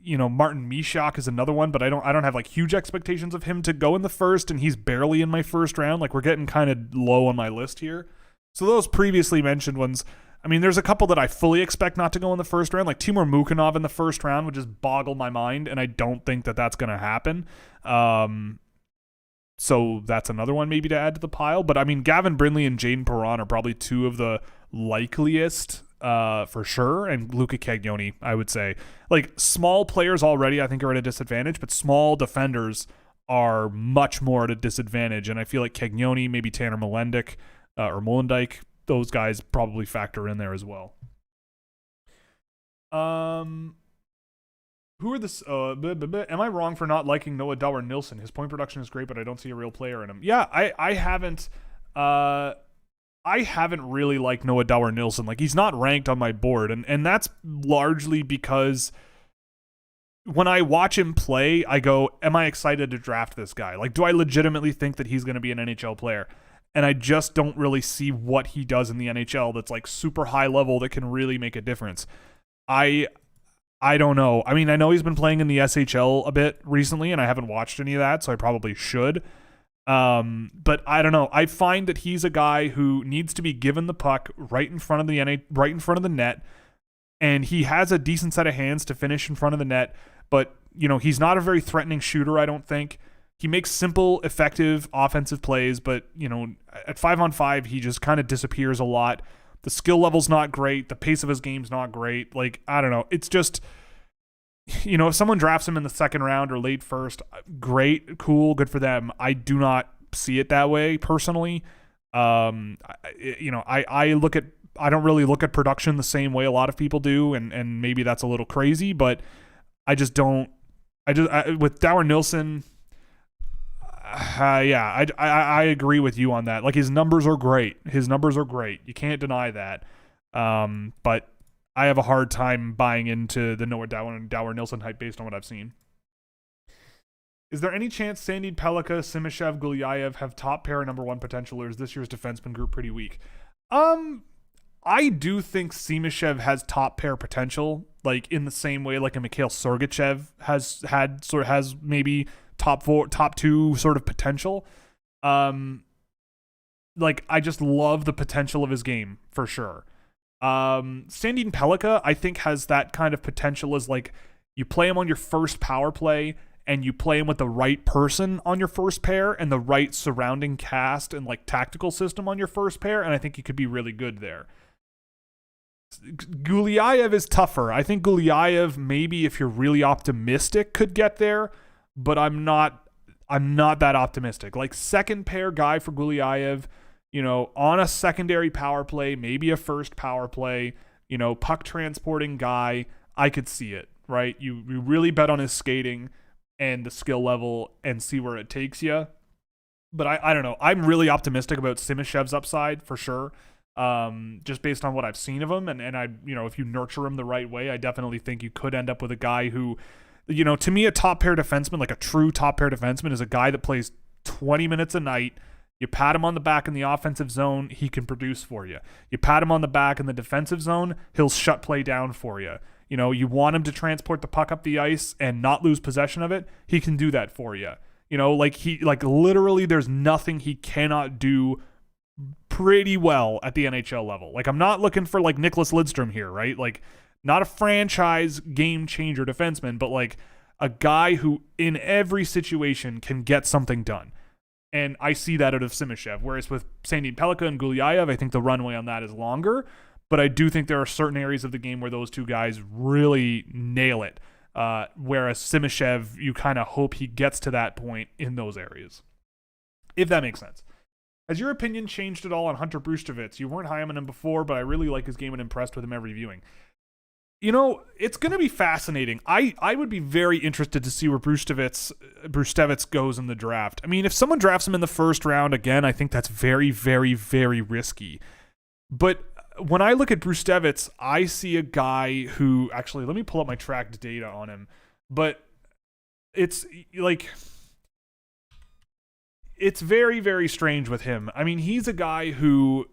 Mishak is another one, but I don't have like huge expectations of him to go in the first, and he's barely in my first round. Like, we're getting kind of low on my list here. So those previously mentioned ones, I mean, there's a couple that I fully expect not to go in the first round, like Timur Mukanov in the first round would just boggle my mind, and I don't think that that's going to happen. So that's another one maybe to add to the pile. But I mean, Gavin Brindley and Jaden Perron are probably two of the likeliest for sure, and Luca Cagnoni, I would say. Like, small players already I think are at a disadvantage, but small defenders are much more at a disadvantage, and I feel like Cagnoni, maybe Tanner Molendyk or Molendyk, those guys probably factor in there as well. Who are this? Am I wrong for not liking Noah Dauer-Nilsson? His point production is great, but I don't see a real player in him. Yeah, I haven't really liked Noah Dauer-Nilsson. Like, he's not ranked on my board, and that's largely because when I watch him play, I go, am I excited to draft this guy? Like, do I legitimately think that he's going to be an NHL player? And I just don't really see what he does in the NHL that's like super high level that can really make a difference. I don't know. I mean, I know he's been playing in the SHL a bit recently, and I haven't watched any of that, so I probably should. But I don't know. I find that he's a guy who needs to be given the puck right in front of the net, and he has a decent set of hands to finish in front of the net. But he's not a very threatening shooter, I don't think. He makes simple, effective offensive plays, but at 5-on-5, he just kind of disappears a lot. The skill level's not great. The pace of his game's not great. Like, I don't know. It's just, if someone drafts him in the second round or late first, great, cool, good for them. I do not see it that way personally. I don't really look at production the same way a lot of people do, and maybe that's a little crazy, but I With Dower Nilsson, yeah, I agree with you on that. Like, his numbers are great. You can't deny that. But I have a hard time buying into the Noah Dower Nilsson hype based on what I've seen. Is there any chance Sandin Pellikka, Simishev, Gulyayev have top pair number one potential, or is this year's defenseman group pretty weak? I do think Simishev has top pair potential, like in the same way like a Mikhail Sergachev has maybe top two sort of potential. Like, I just love the potential of his game for sure. Sandin Pellikka, I think, has that kind of potential as like you play him on your first power play and you play him with the right person on your first pair and the right surrounding cast and like tactical system on your first pair, and I think he could be really good there. Gulyayev is tougher. I think Gulyayev, maybe if you're really optimistic, could get there, but I'm not that optimistic. Like, second pair guy for Gulyayev, on a secondary power play, maybe a first power play, puck transporting guy, I could see it, right? You really bet on his skating and the skill level and see where it takes you. But I don't know. I'm really optimistic about Simishev's upside for sure. Just based on what I've seen of him, and I, if you nurture him the right way, I definitely think you could end up with a guy who, to me, a top pair defenseman, like a true top pair defenseman, is a guy that plays 20 minutes a night. You pat him on the back in the offensive zone, he can produce for you. You pat him on the back in the defensive zone, he'll shut play down for you. You want him to transport the puck up the ice and not lose possession of it, he can do that for you. Literally there's nothing he cannot do pretty well at the NHL level. Like, I'm not looking for like Nicholas Lidstrom here, right? Like, not a franchise game changer defenseman, but like a guy who in every situation can get something done. And I see that out of Simishev. Whereas with Sandin Pellikka and Gulyayev, I think the runway on that is longer. But I do think there are certain areas of the game where those two guys really nail it. Whereas Simishev, you kind of hope he gets to that point in those areas. If that makes sense. Has your opinion changed at all on Hunter Brustevitz? You weren't high on him before, but I really like his game and impressed with him every viewing. It's going to be fascinating. I would be very interested to see where Brustevitz goes in the draft. I mean, if someone drafts him in the first round, again, I think that's very, very, very risky. But when I look at Brustevitz, I see a guy who, actually, let me pull up my tracked data on him. But it's like, it's very, very strange with him. I mean, he's a guy who,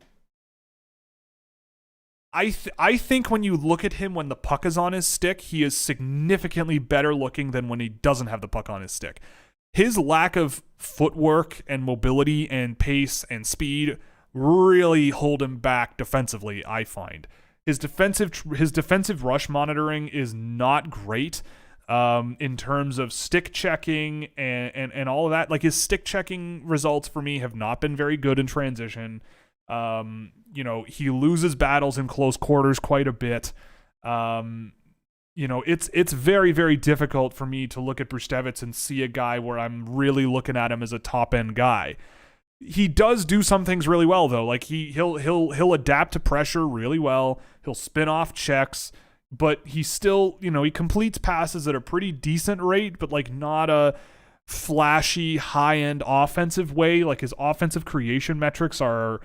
I think when you look at him when the puck is on his stick, he is significantly better looking than when he doesn't have the puck on his stick. His lack of footwork and mobility and pace and speed really hold him back defensively, I find. His defensive rush monitoring is not great in terms of stick checking and all of that. Like, his stick checking results for me have not been very good in transition. He loses battles in close quarters quite a bit. It's very, very difficult for me to look at Brustevitz and see a guy where I'm really looking at him as a top end guy. He does do some things really well though. Like, he'll adapt to pressure really well. He'll spin off checks, but he still, he completes passes at a pretty decent rate, but like not a flashy high-end offensive way. Like, his offensive creation metrics are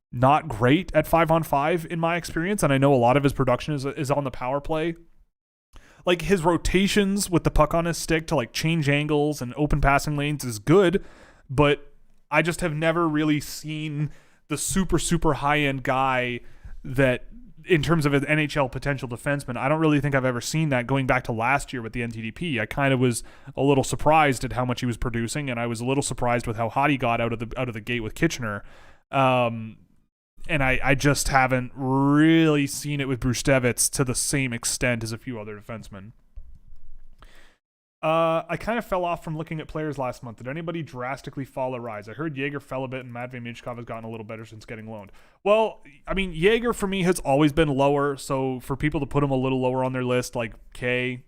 not great at 5-on-5 in my experience, and I know a lot of his production is on the power play. Like, his rotations with the puck on his stick to like change angles and open passing lanes is good, but I just have never really seen the super, super high-end guy that, in terms of an NHL potential defenseman, I don't really think I've ever seen that going back to last year with the NTDP. I kind of was a little surprised at how much he was producing, and I was a little surprised with how hot he got out of the gate with Kitchener. And I just haven't really seen it with Brustevitz to the same extent as a few other defensemen. I kind of fell off from looking at players last month. Did anybody drastically fall or rise? I heard Jaeger fell a bit and Matvei Michkov has gotten a little better since getting loaned. Well, I mean, Jaeger for me has always been lower, so for people to put him a little lower on their list, like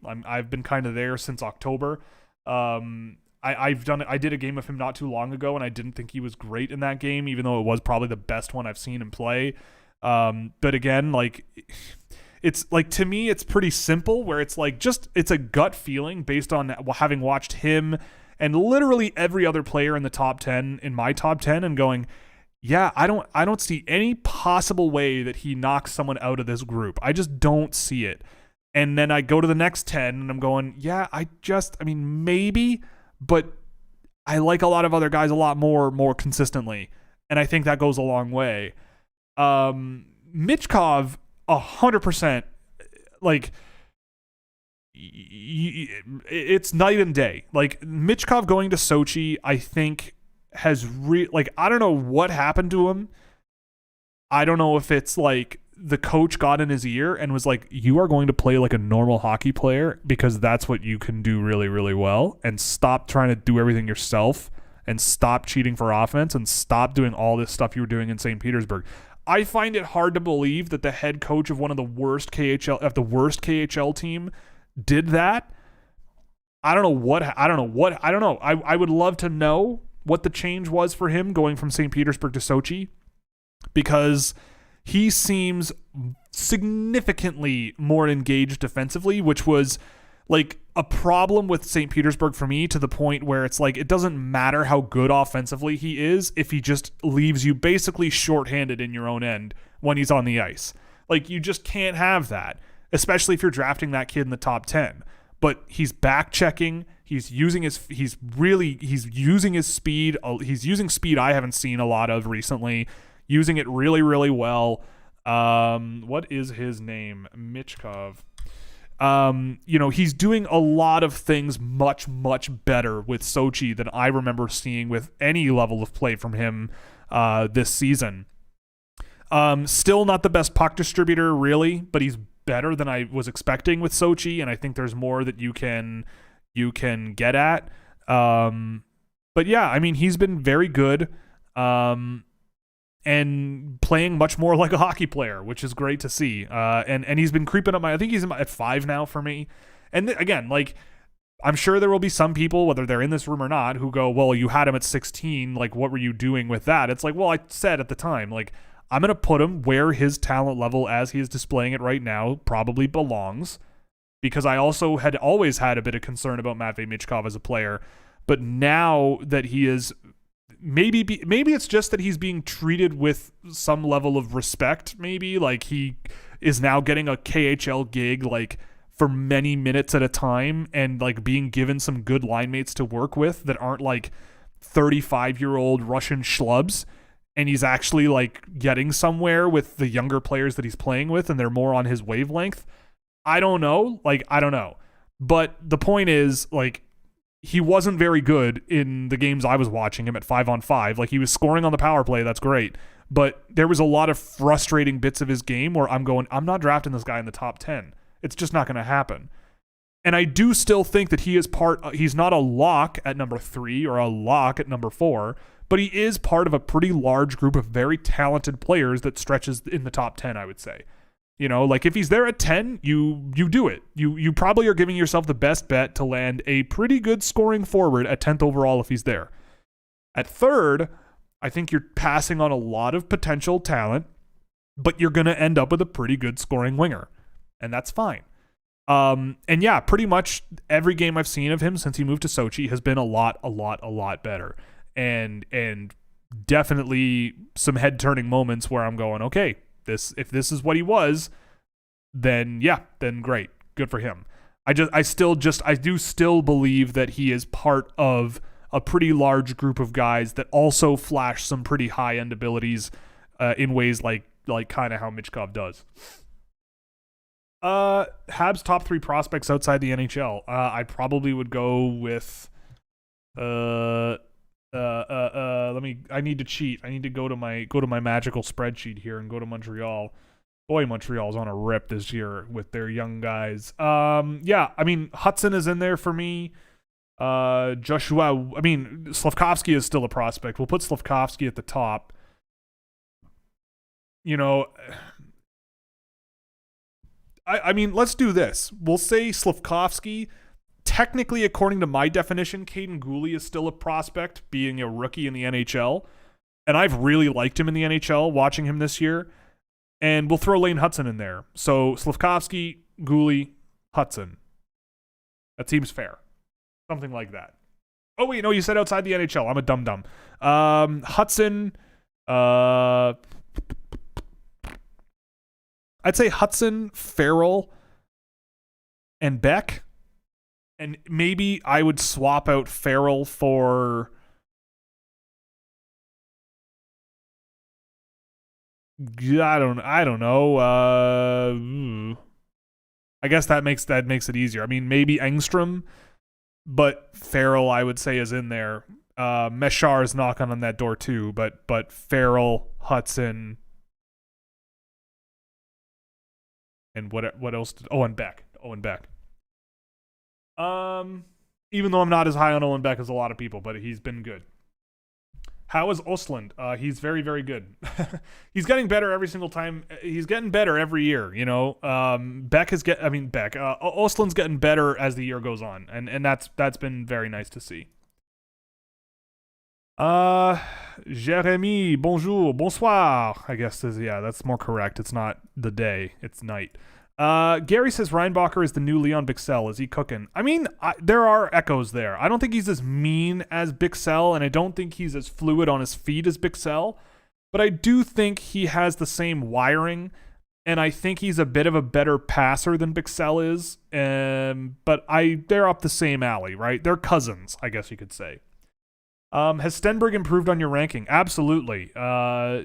I've been kind of there since October. I did a game of him not too long ago, and I didn't think he was great in that game, even though it was probably the best one I've seen him play. But again, like, it's like, to me, it's pretty simple, where it's like, it's a gut feeling based on having watched him and literally every other player in the top 10, in my top 10, and going, yeah, I don't see any possible way that he knocks someone out of this group. I just don't see it. And then I go to the next 10 and I'm going, yeah, maybe, but I like a lot of other guys a lot more consistently. And I think that goes a long way. Michkov, 100%, like, it's night and day. Like, Michkov going to Sochi, I think has I don't know what happened to him. I don't know if it's like the coach got in his ear and was like, you are going to play like a normal hockey player because that's what you can do really, really well, and stop trying to do everything yourself, and stop cheating for offense, and stop doing all this stuff you were doing in St. Petersburg. I find it hard to believe that the head coach of one of the worst KHL team did that. I don't know. I would love to know what the change was for him going from St. Petersburg to Sochi, because he seems significantly more engaged defensively, which was like a problem with St. Petersburg for me, to the point where it's like, it doesn't matter how good offensively he is if he just leaves you basically shorthanded in your own end when he's on the ice. Like, you just can't have that, especially if you're drafting that kid in the top 10. But he's back checking. He's using his speed. He's using speed I haven't seen a lot of recently, using it really, really well. What is his name? Michkov. He's doing a lot of things much, much better with Sochi than I remember seeing with any level of play from him this season. Still not the best puck distributor, really, but he's better than I was expecting with Sochi, and I think there's more that you can get at. But yeah, I mean, he's been very good. And playing much more like a hockey player, which is great to see. And he's been creeping up I think he's at 5 now for me. And again, like, I'm sure there will be some people, whether they're in this room or not, who go, well, you had him at 16. Like, what were you doing with that? It's like, well, I said at the time, like, I'm going to put him where his talent level, as he is displaying it right now, probably belongs. Because I also had always had a bit of concern about Matvei Michkov as a player. But now that he is... Maybe it's just that he's being treated with some level of respect, maybe. Like, he is now getting a KHL gig, like, for many minutes at a time, and, like, being given some good line mates to work with that aren't, like, 35-year-old Russian schlubs. And he's actually, like, getting somewhere with the younger players that he's playing with, and they're more on his wavelength. I don't know. But the point is, like, he wasn't very good in the games I was watching him at 5-on-5. Like, he was scoring on the power play. That's great. But there was a lot of frustrating bits of his game where I'm going, I'm not drafting this guy in the top 10. It's just not going to happen. And I do still think that he's not a lock at number 3 or a lock at number 4, but he is part of a pretty large group of very talented players that stretches in the top 10, I would say. You know, like, if he's there at 10, you do it. You probably are giving yourself the best bet to land a pretty good scoring forward at 10th overall if he's there. At 3rd, I think you're passing on a lot of potential talent, but you're going to end up with a pretty good scoring winger, and that's fine. And yeah, pretty much every game I've seen of him since he moved to Sochi has been a lot better. And definitely some head-turning moments where I'm going, okay, if this is what he was, then great. Good for him. I do still believe that he is part of a pretty large group of guys that also flash some pretty high-end abilities in ways like kind of how Michkov does. Habs top 3 prospects outside the NHL. I probably would go with I need to cheat. I need to go to my magical spreadsheet here and go to Montreal. Boy, Montreal's on a rip this year with their young guys. Yeah, I mean, Hudson is in there for me. Slavkovsky is still a prospect. We'll put Slavkovsky at the top. You know, I mean, let's do this. We'll say Slavkovsky. Technically, according to my definition, Caden Gooley is still a prospect, being a rookie in the NHL. And I've really liked him in the NHL, watching him this year. And we'll throw Lane Hudson in there. So Slavkovsky, Cooley, Hudson. That seems fair. Something like that. Oh, wait, no, you said outside the NHL. I'm a dum-dum. Hudson, I'd say Hudson, Farrell, and Beck. And maybe I would swap out Farrell for... I don't know. I guess that makes it easier. I mean, maybe Engstrom, but Farrell I would say is in there. Meshar is knocking on that door too, but Farrell, Hudson, and what else? And Beck. Even though I'm not as high on Owen Beck as a lot of people, but he's been good. How is Östlund? He's very, very good. He's getting better every single time. He's getting better every year, you know. Östlund's getting better as the year goes on, and that's been very nice to see. Jérémy, bonjour, bonsoir. I guess that's more correct. It's not the day, it's night. Gary says Reinbacher is the new Leon Bichsel. Is he cooking? I mean, there are echoes there. I don't think he's as mean as Bichsel, and I don't think he's as fluid on his feet as Bichsel, but I do think he has the same wiring, and I think he's a bit of a better passer than Bichsel is. But they're up the same alley, right? They're cousins, I guess you could say. Has Stenberg improved on your ranking? Absolutely.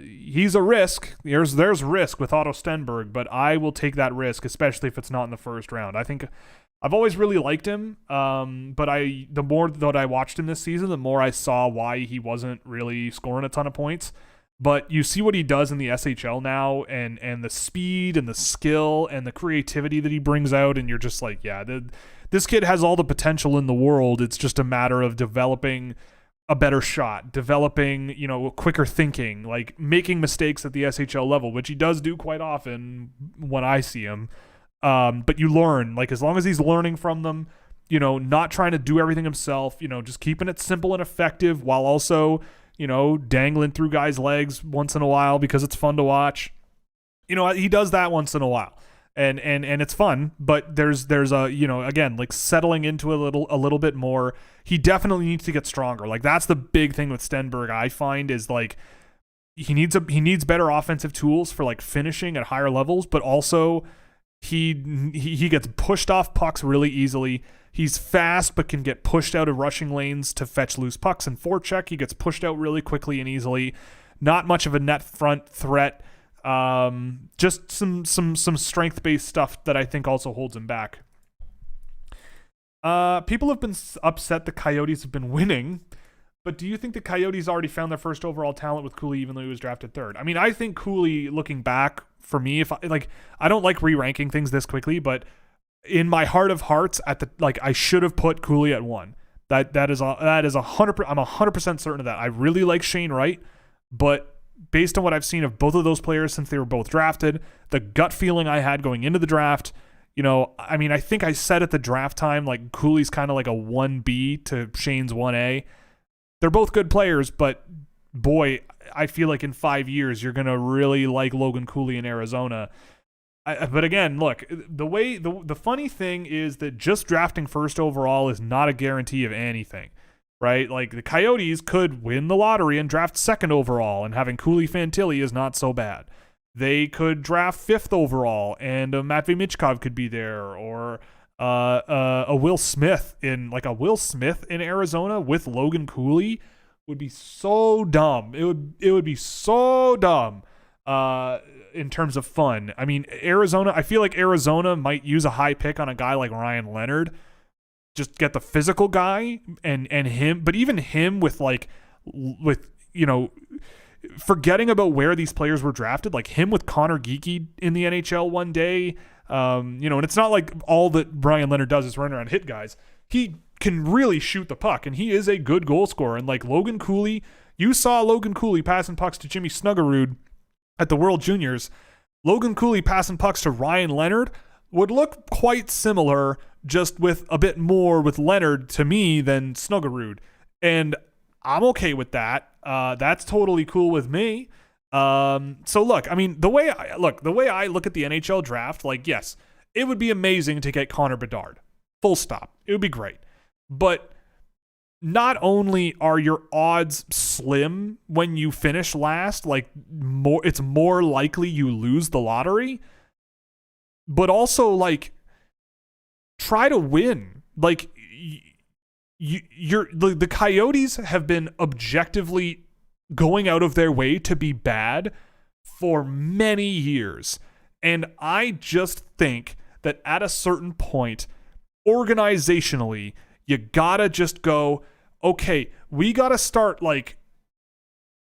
He's a risk. There's risk with Otto Stenberg, but I will take that risk, especially if it's not in the first round. I think I've always really liked him, but the more that I watched him this season, the more I saw why he wasn't really scoring a ton of points. But you see what he does in the SHL now, and the speed and the skill and the creativity that he brings out, and you're just like, yeah, this kid has all the potential in the world. It's just a matter of developing a better shot, developing, quicker thinking, like making mistakes at the SHL level, which he does do quite often when I see him. But you learn, like, as long as he's learning from them, not trying to do everything himself, just keeping it simple and effective while also, dangling through guys' legs once in a while because it's fun to watch. He does that once in a while. And it's fun, but there's a, again, like settling into a little bit more. He definitely needs to get stronger. Like, that's the big thing with Stenberg, I find, is like he needs better offensive tools for like finishing at higher levels, but also he gets pushed off pucks really easily. He's fast, but can get pushed out of rushing lanes to fetch loose pucks and forecheck. He gets pushed out really quickly and easily. Not much of a net front threat. Just some strength-based stuff that I think also holds him back. People have been upset the Coyotes have been winning, but do you think the Coyotes already found their first overall talent with Cooley, even though he was drafted third? I mean, I think Cooley, looking back, for me, I don't like re-ranking things this quickly, but in my heart of hearts, I should have put Cooley at 1. That is 100%. I'm 100% certain of that. I really like Shane Wright, but based on what I've seen of both of those players since they were both drafted, the gut feeling I had going into the draft, I think I said at the draft time, like, Cooley's kind of like a 1B to Shane's 1A. They're both good players, but boy, I feel like in 5 years, you're going to really like Logan Cooley in Arizona. But again, look, the funny thing is that just drafting first overall is not a guarantee of anything. Right? Like, the Coyotes could win the lottery and draft second overall, and having Cooley Fantilli is not so bad. They could draft fifth overall, and Matvei Michkov could be there, or a Will Smith in Arizona with Logan Cooley would be so dumb. It would be so dumb in terms of fun. I mean, I feel like Arizona might use a high pick on a guy like Ryan Leonard. Just get the physical guy and him, but even him with forgetting about where these players were drafted, like him with Connor Geekie in the NHL one day, and it's not like all that Brian Leonard does is run around and hit guys. He can really shoot the puck, and he is a good goal scorer. And like Logan Cooley, you saw Logan Cooley passing pucks to Jimmy Snuggerud at the World Juniors. Logan Cooley passing pucks to Ryan Leonard would look quite similar, just with a bit more with Leonard to me than Snuggerud. And I'm okay with that. That's totally cool with me. So look, I mean, the way I look at the NHL draft, like, yes, it would be amazing to get Connor Bedard. Full stop. It would be great. But not only are your odds slim when you finish last, like it's more likely you lose the lottery, but also like try to win. Like the Coyotes have been objectively going out of their way to be bad for many years. And I just think that at a certain point, organizationally, you gotta just go, okay, we gotta start like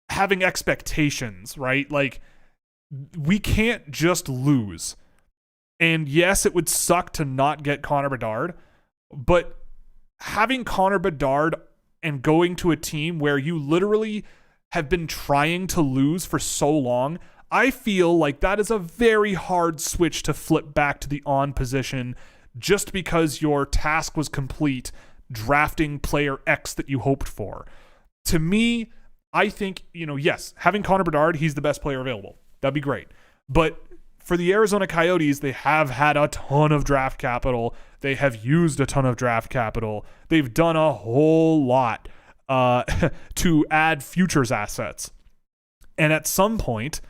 having expectations, right? Like we can't just lose. And yes, it would suck to not get Connor Bedard, but having Connor Bedard and going to a team where you literally have been trying to lose for so long, I feel like that is a very hard switch to flip back to the on position just because your task was complete drafting player X that you hoped for. To me, I think, yes, having Connor Bedard, he's the best player available. That'd be great. But for the Arizona Coyotes, they have had a ton of draft capital. They have used a ton of draft capital. They've done a whole lot to add futures assets. And at some point,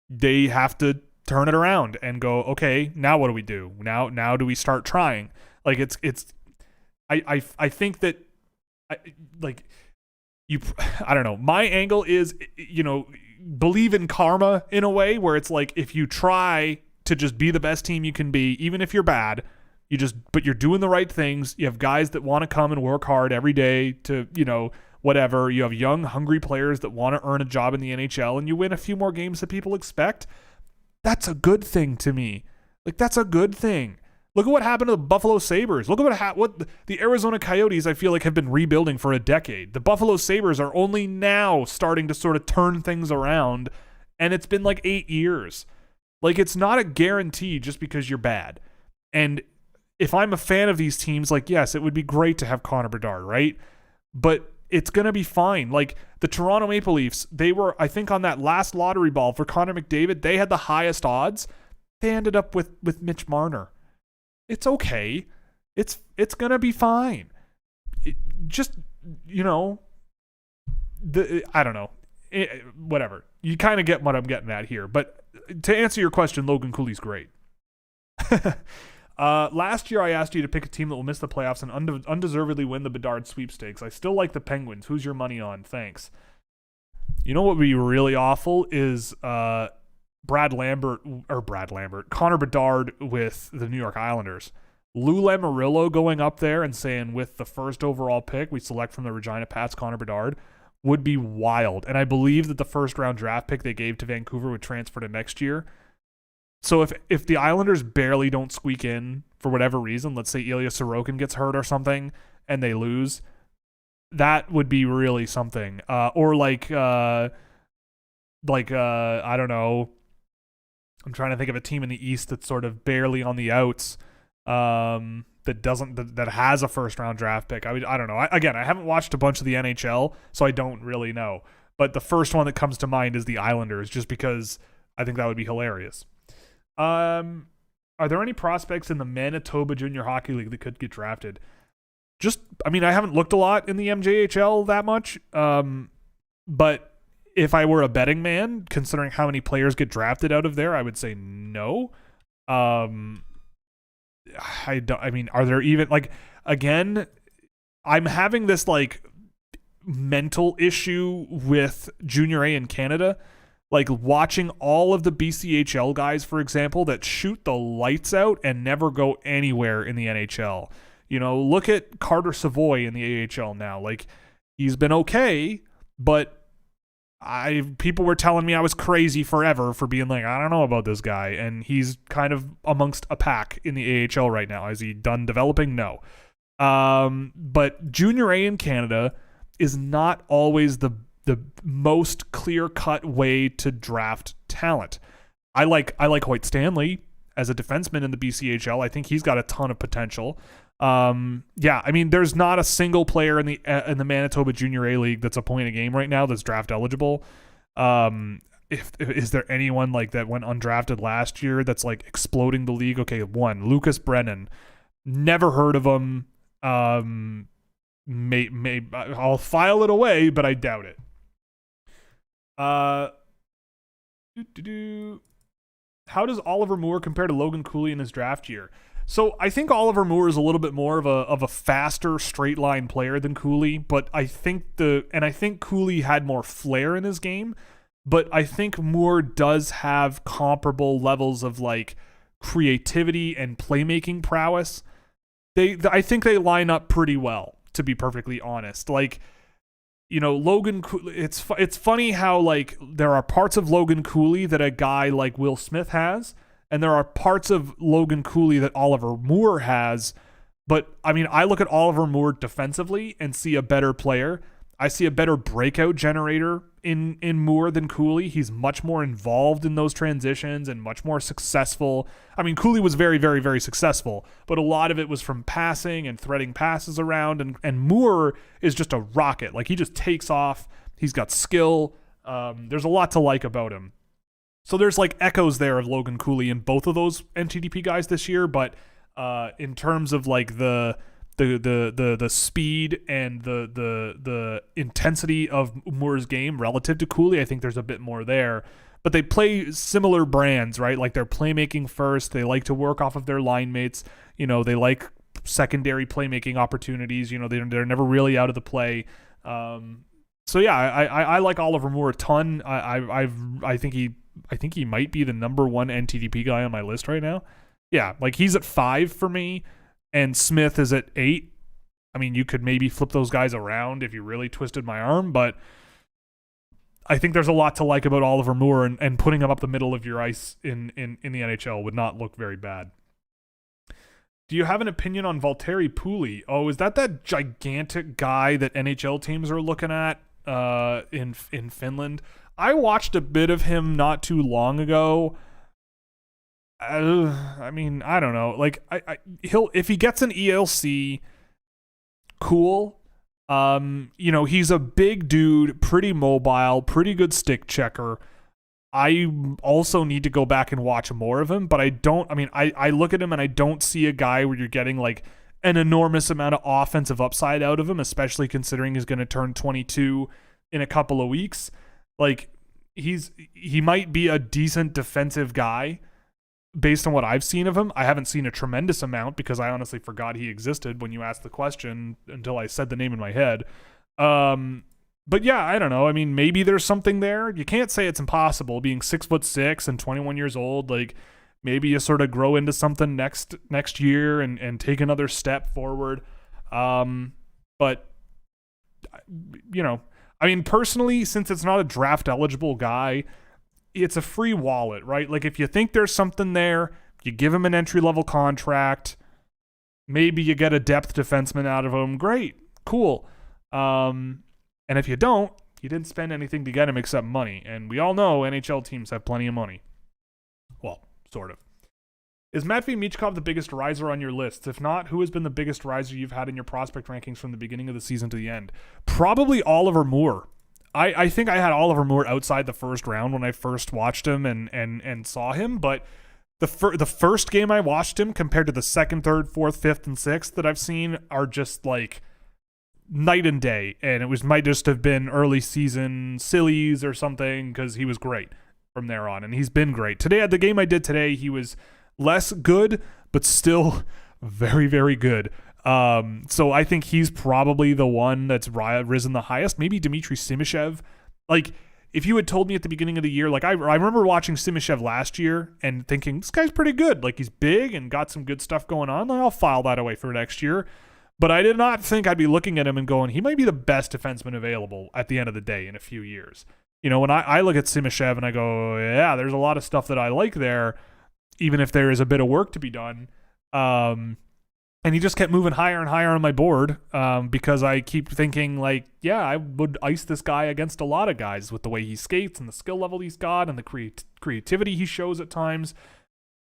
they have to turn it around and go, okay, now what do we do? Now do we start trying? Like I think that I don't know. My angle is, believe in karma in a way where it's like, if you try to just be the best team you can be, even if you're bad, but you're doing the right things. You have guys that want to come and work hard every day to, whatever. You have young, hungry players that want to earn a job in the NHL, and you win a few more games that people expect. That's a good thing to me. Like, that's a good thing. Look at what happened to the Buffalo Sabres. Look at what the Arizona Coyotes, I feel like, have been rebuilding for a decade. The Buffalo Sabres are only now starting to sort of turn things around, and it's been like 8 years. Like, it's not a guarantee just because you're bad. And if I'm a fan of these teams, like, yes, it would be great to have Connor Bedard, right? But it's going to be fine. Like, the Toronto Maple Leafs, they were, I think, on that last lottery ball for Connor McDavid, they had the highest odds. They ended up with Mitch Marner. It's okay. It's going to be fine. Just, I don't know. Whatever. You kind of get what I'm getting at here. But to answer your question, Logan Cooley's great. Last year, I asked you to pick a team that will miss the playoffs and undeservedly win the Bedard sweepstakes. I still like the Penguins. Who's your money on? Thanks. You know what would be really awful is Connor Bedard with the New York Islanders. Lou Lamoriello going up there and saying, with the first overall pick, we select from the Regina Pats Connor Bedard, would be wild. And I believe that the first round draft pick they gave to Vancouver would transfer to next year. So if the Islanders barely don't squeak in for whatever reason, let's say Ilya Sorokin gets hurt or something and they lose, that would be really something. Or I don't know. I'm trying to think of a team in the East that's sort of barely on the outs, that has a first round draft pick. I don't know. I haven't watched a bunch of the NHL, so I don't really know. But the first one that comes to mind is the Islanders, just because I think that would be hilarious. Are there any prospects in the Manitoba Junior Hockey League that could get drafted? I haven't looked a lot in the MJHL that much, but if I were a betting man, considering how many players get drafted out of there, I would say no. Are there even, again, I'm having this mental issue with Junior A in Canada. Like, watching all of the BCHL guys, for example, that shoot the lights out and never go anywhere in the NHL. Look at Carter Savoy in the AHL now. Like, he's been okay, but people were telling me I was crazy forever for being like, I don't know about this guy. And he's kind of amongst a pack in the AHL right now. Is he done developing? No. But Junior A in Canada is not always the most clear-cut way to draft talent. I like Hoyt Stanley as a defenseman in the BCHL. I think he's got a ton of potential. There's not a single player in the Manitoba Junior A League that's a point a game right now that's draft eligible. if is there anyone like that went undrafted last year that's like exploding the league? Okay, one, Lucas Brennan. Never heard of him. May I'll file it away, but I doubt it. How does Oliver Moore compare to Logan Cooley in his draft year? So I think Oliver Moore is a little bit more of a faster straight line player than Cooley, but I think Cooley had more flair in his game, but I think Moore does have comparable levels of like creativity and playmaking prowess. I think they line up pretty well, to be perfectly honest. Like, you know, Logan, it's funny how like there are parts of Logan Cooley that a guy like Will Smith has, and there are parts of Logan Cooley that Oliver Moore has. But I mean, I look at Oliver Moore defensively and see a better player. I see a better breakout generator in Moore than Cooley. He's much more involved in those transitions and much more successful. I mean, Cooley was very, very, very successful, but a lot of it was from passing and threading passes around, and Moore is just a rocket. Like, he just takes off. He's got skill. There's a lot to like about him. So there's like echoes there of Logan Cooley in both of those NTDP guys this year, but in terms of like the speed and the intensity of Moore's game relative to Cooley, I think there's a bit more there. But they play similar brands, right? Like, they're playmaking first. They like to work off of their line mates. You know, they like secondary playmaking opportunities. You know, they're never really out of the play. So yeah, I like Oliver Moore a ton. I think he might be the number one NTDP guy on my list right now. Yeah, like, he's at 5 for me, and Smith is at 8. I mean, you could maybe flip those guys around if you really twisted my arm, but I think there's a lot to like about Oliver Moore, and putting him up the middle of your ice in the NHL would not look very bad. Do you have an opinion on Valtteri Puuli? Oh, is that gigantic guy that NHL teams are looking at in Finland? I watched a bit of him not too long ago. I mean, I don't know. Like, he'll, if he gets an ELC, cool. You know, he's a big dude, pretty mobile, pretty good stick checker. I also need to go back and watch more of him, but I look at him and I don't see a guy where you're getting like an enormous amount of offensive upside out of him, especially considering he's going to turn 22 in a couple of weeks. Like, he might be a decent defensive guy based on what I've seen of him. I haven't seen a tremendous amount because I honestly forgot he existed when you asked the question until I said the name in my head. But yeah, I don't know. I mean, maybe there's something there. You can't say it's impossible being 6'6" and 21 years old. Like, maybe you sort of grow into something next year and take another step forward. But you know, I mean, personally, since it's not a draft eligible guy, it's a free wallet, right? Like, if you think there's something there, you give him an entry-level contract. Maybe you get a depth defenseman out of him. Great. Cool. And if you don't, you didn't spend anything to get him except money. And we all know NHL teams have plenty of money. Well, sort of. Is Matvei Michkov the biggest riser on your list? If not, who has been the biggest riser you've had in your prospect rankings from the beginning of the season to the end? Probably Oliver Moore. I think I had Oliver Moore outside the first round when I first watched him and saw him, but the first game I watched him compared to the second, third, fourth, fifth, and sixth that I've seen are just like night and day, and might just have been early season sillies or something, because he was great from there on, and he's been great. Today, at the game I did today, he was less good, but still very, very good. So I think he's probably the one that's risen the highest. Maybe Dmitry Simishev. Like, if you had told me at the beginning of the year, like I remember watching Simishev last year and thinking, this guy's pretty good. Like, he's big and got some good stuff going on. Like, I'll file that away for next year. But I did not think I'd be looking at him and going, he might be the best defenseman available at the end of the day in a few years. You know, when I look at Simishev and I go, yeah, there's a lot of stuff that I like there, even if there is a bit of work to be done. And he just kept moving higher and higher on my board, because I keep thinking, like, yeah, I would ice this guy against a lot of guys with the way he skates and the skill level he's got and the creativity he shows at times.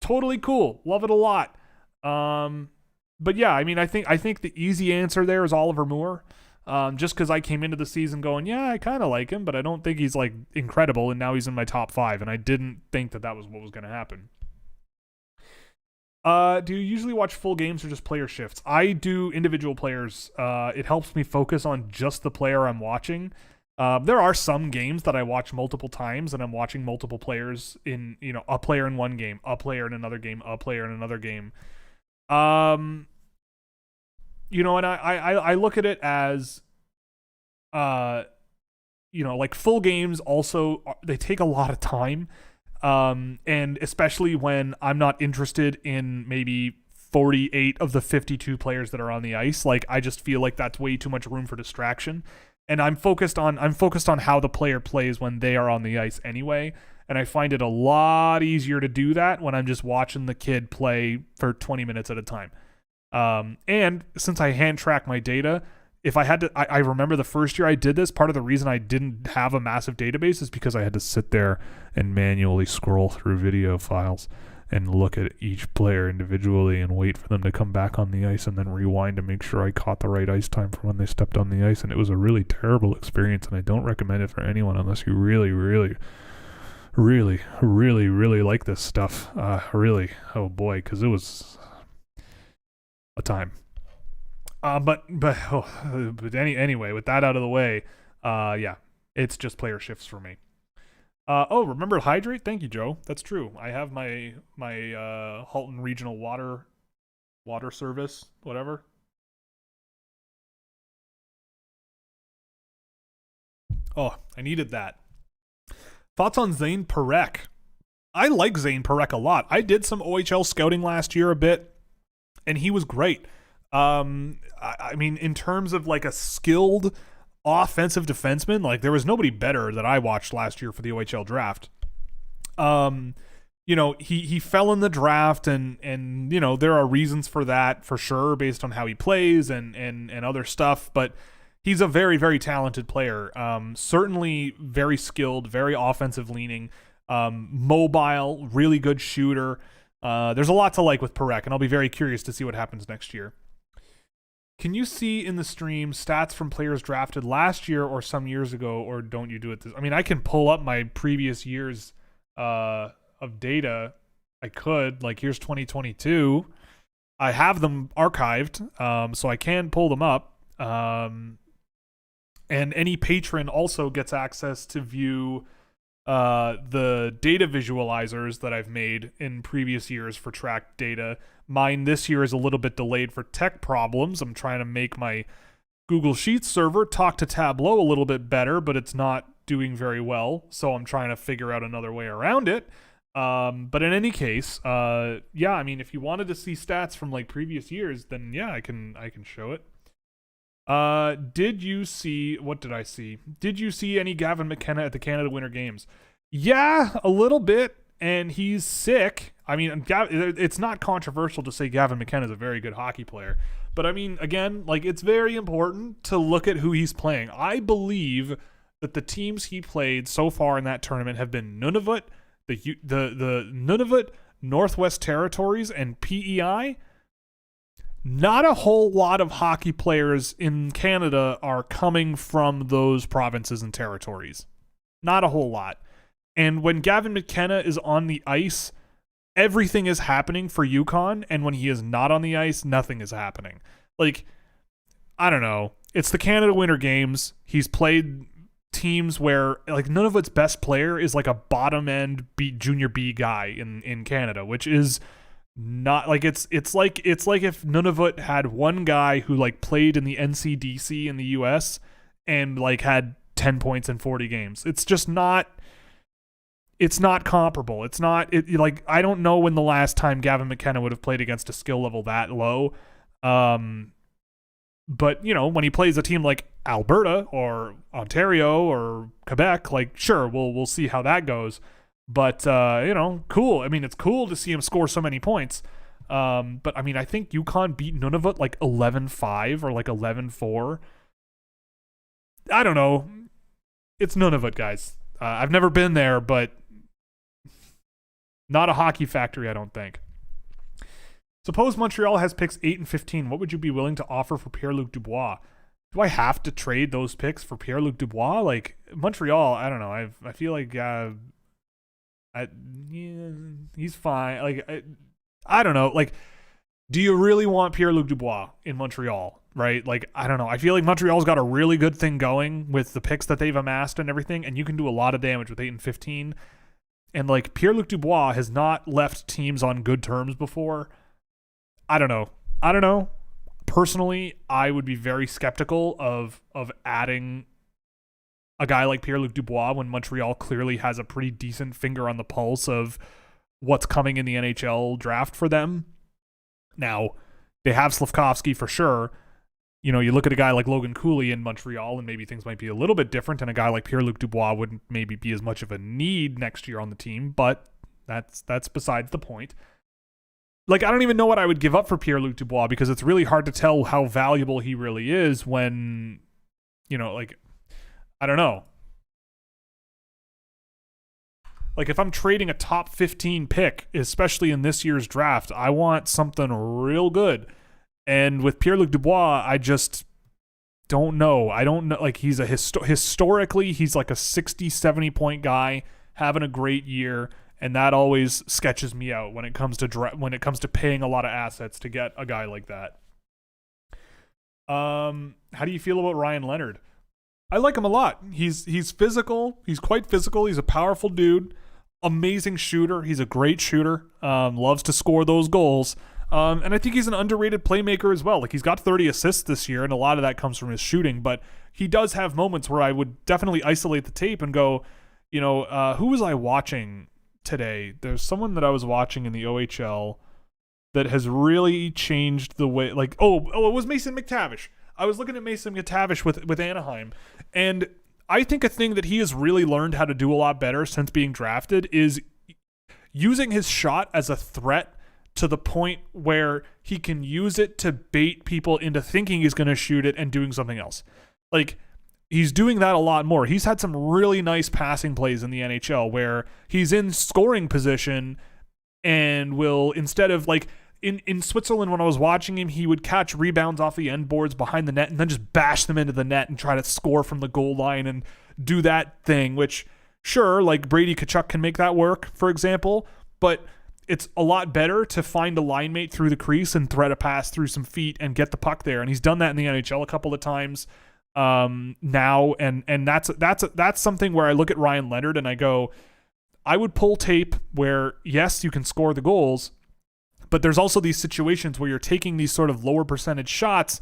Totally cool. Love it a lot. But yeah, I mean, I think the easy answer there is Oliver Moore. just because I came into the season going, yeah, I kind of like him, but I don't think he's like incredible, and now he's in my top 5, and I didn't think that was what was going to happen. Do you usually watch full games or just player shifts? I do individual players. It helps me focus on just the player I'm watching. There are some games that I watch multiple times, and I'm watching multiple players in, a player in one game, a player in another game, a player in another game. And I look at it as, like full games also, they take a lot of time. And especially when I'm not interested in maybe 48 of the 52 players that are on the ice, like I just feel like that's way too much room for distraction. And I'm focused on how the player plays when they are on the ice anyway. And I find it a lot easier to do that when I'm just watching the kid play for 20 minutes at a time. And since I hand track my data, if I had to, I remember the first year I did this, part of the reason I didn't have a massive database is because I had to sit there and manually scroll through video files and look at each player individually and wait for them to come back on the ice and then rewind to make sure I caught the right ice time for when they stepped on the ice. And it was a really terrible experience, and I don't recommend it for anyone unless you really, really, really, really, really like this stuff. Really, oh boy, because it was a time. But anyway, with that out of the way, yeah, it's just player shifts for me. Remember to hydrate? Thank you, Joe. That's true. I have my Halton Regional water service, whatever. Oh, I needed that. Thoughts on Zane Parekh? I like Zane Parekh a lot. I did some OHL scouting last year a bit, and he was great. I mean, in terms of like a skilled offensive defenseman, like there was nobody better that I watched last year for the OHL draft. He fell in the draft, and there are reasons for that for sure based on how he plays and other stuff, but he's a very, very talented player. Certainly very skilled, very offensive leaning, mobile, really good shooter. There's a lot to like with Parekh, and I'll be very curious to see what happens next year. Can you see in the stream stats from players drafted last year or some years ago, or don't you do it? I mean, I can pull up my previous years of data. I could, like, here's 2022. I have them archived, so I can pull them up. And any patron also gets access to view the data visualizers that I've made in previous years for tracked data. Mine this year is a little bit delayed for tech problems. I'm trying to make my Google Sheets server talk to Tableau a little bit better, but it's not doing very well, so I'm trying to figure out another way around it. But in any case, yeah, I mean, if you wanted to see stats from like previous years, then yeah, I can show it. Did you see, what did I see? Did you see any Gavin McKenna at the Canada Winter Games? Yeah, a little bit, and he's sick. I mean, it's not controversial to say Gavin McKenna is a very good hockey player, but I mean, again, like, it's very important to look at who he's playing. I believe that the teams he played so far in that tournament have been Nunavut, the Nunavut, Northwest Territories, and PEI. Not a whole lot of hockey players in Canada are coming from those provinces and territories. Not a whole lot. And when Gavin McKenna is on the ice, everything is happening for UConn, and when he is not on the ice, nothing is happening. Like, I don't know. It's the Canada Winter Games. He's played teams where, like, Nunavut's best player is like a bottom-end junior B guy in Canada, which is not like it's like if Nunavut had one guy who like played in the NCDC in the US and like had 10 points in 40 games. It's just not, it's not comparable. It's not like, I don't know when the last time Gavin McKenna would have played against a skill level that low. But when he plays a team like Alberta or Ontario or Quebec, like, sure, we'll see how that goes. But, cool. I mean, it's cool to see him score so many points. But, I mean, I think UConn beat Nunavut like 11-5 or like 11-4. I don't know. It's Nunavut, guys. I've never been there, but not a hockey factory, I don't think. Suppose Montreal has picks 8 and 15. What would you be willing to offer for Pierre-Luc Dubois? do I have to trade those picks for Pierre-Luc Dubois? Like Montreal, I don't know. I feel like yeah, he's fine. Like I don't know. Like, do you really want Pierre-Luc Dubois in Montreal? Right? Like, I don't know. I feel like Montreal's got a really good thing going with the picks that they've amassed and everything, and you can do a lot of damage with 8 and 15. And like Pierre-Luc Dubois has not left teams on good terms before. I don't know. Personally, I would be very skeptical of adding a guy like Pierre-Luc Dubois when Montreal clearly has a pretty decent finger on the pulse of what's coming in the NHL draft for them. Now, they have Slafkovsky for sure. You know, you look at a guy like Logan Cooley in Montreal and maybe things might be a little bit different, and a guy like Pierre-Luc Dubois wouldn't maybe be as much of a need next year on the team, but that's besides the point. Like, I don't even know what I would give up for Pierre-Luc Dubois because it's really hard to tell how valuable he really is when, you know, like, I don't know. Like, if I'm trading a top 15 pick, especially in this year's draft, I want something real good. And with Pierre-Luc Dubois, I just don't know. I don't know. Like, he's historically, he's like a 60, 70 point guy having a great year. And that always sketches me out when it comes to paying a lot of assets to get a guy like that. How do you feel about Ryan Leonard? I like him a lot. He's physical. He's quite physical. He's a powerful dude. Amazing shooter. He's a great shooter. Loves to score those goals. And I think he's an underrated playmaker as well. Like, he's got 30 assists this year, and a lot of that comes from his shooting. But he does have moments where I would definitely isolate the tape and go, you know, who was I watching today? There's someone that I was watching in the OHL that has really changed the way, like, it was Mason McTavish. I was looking at Mason McTavish with Anaheim, and I think a thing that he has really learned how to do a lot better since being drafted is using his shot as a threat to the point where he can use it to bait people into thinking he's going to shoot it and doing something else. Like, he's doing that a lot more. He's had some really nice passing plays in the NHL where he's in scoring position and will, instead of like in Switzerland when I was watching him, he would catch rebounds off the end boards behind the net and then just bash them into the net and try to score from the goal line and do that thing, which sure, like Brady Tkachuk can make that work, for example, but it's a lot better to find a line mate through the crease and thread a pass through some feet and get the puck there. And he's done that in the NHL a couple of times now, and that's something where I look at Ryan Leonard and I go, I would pull tape where yes, you can score the goals, but there's also these situations where you're taking these sort of lower percentage shots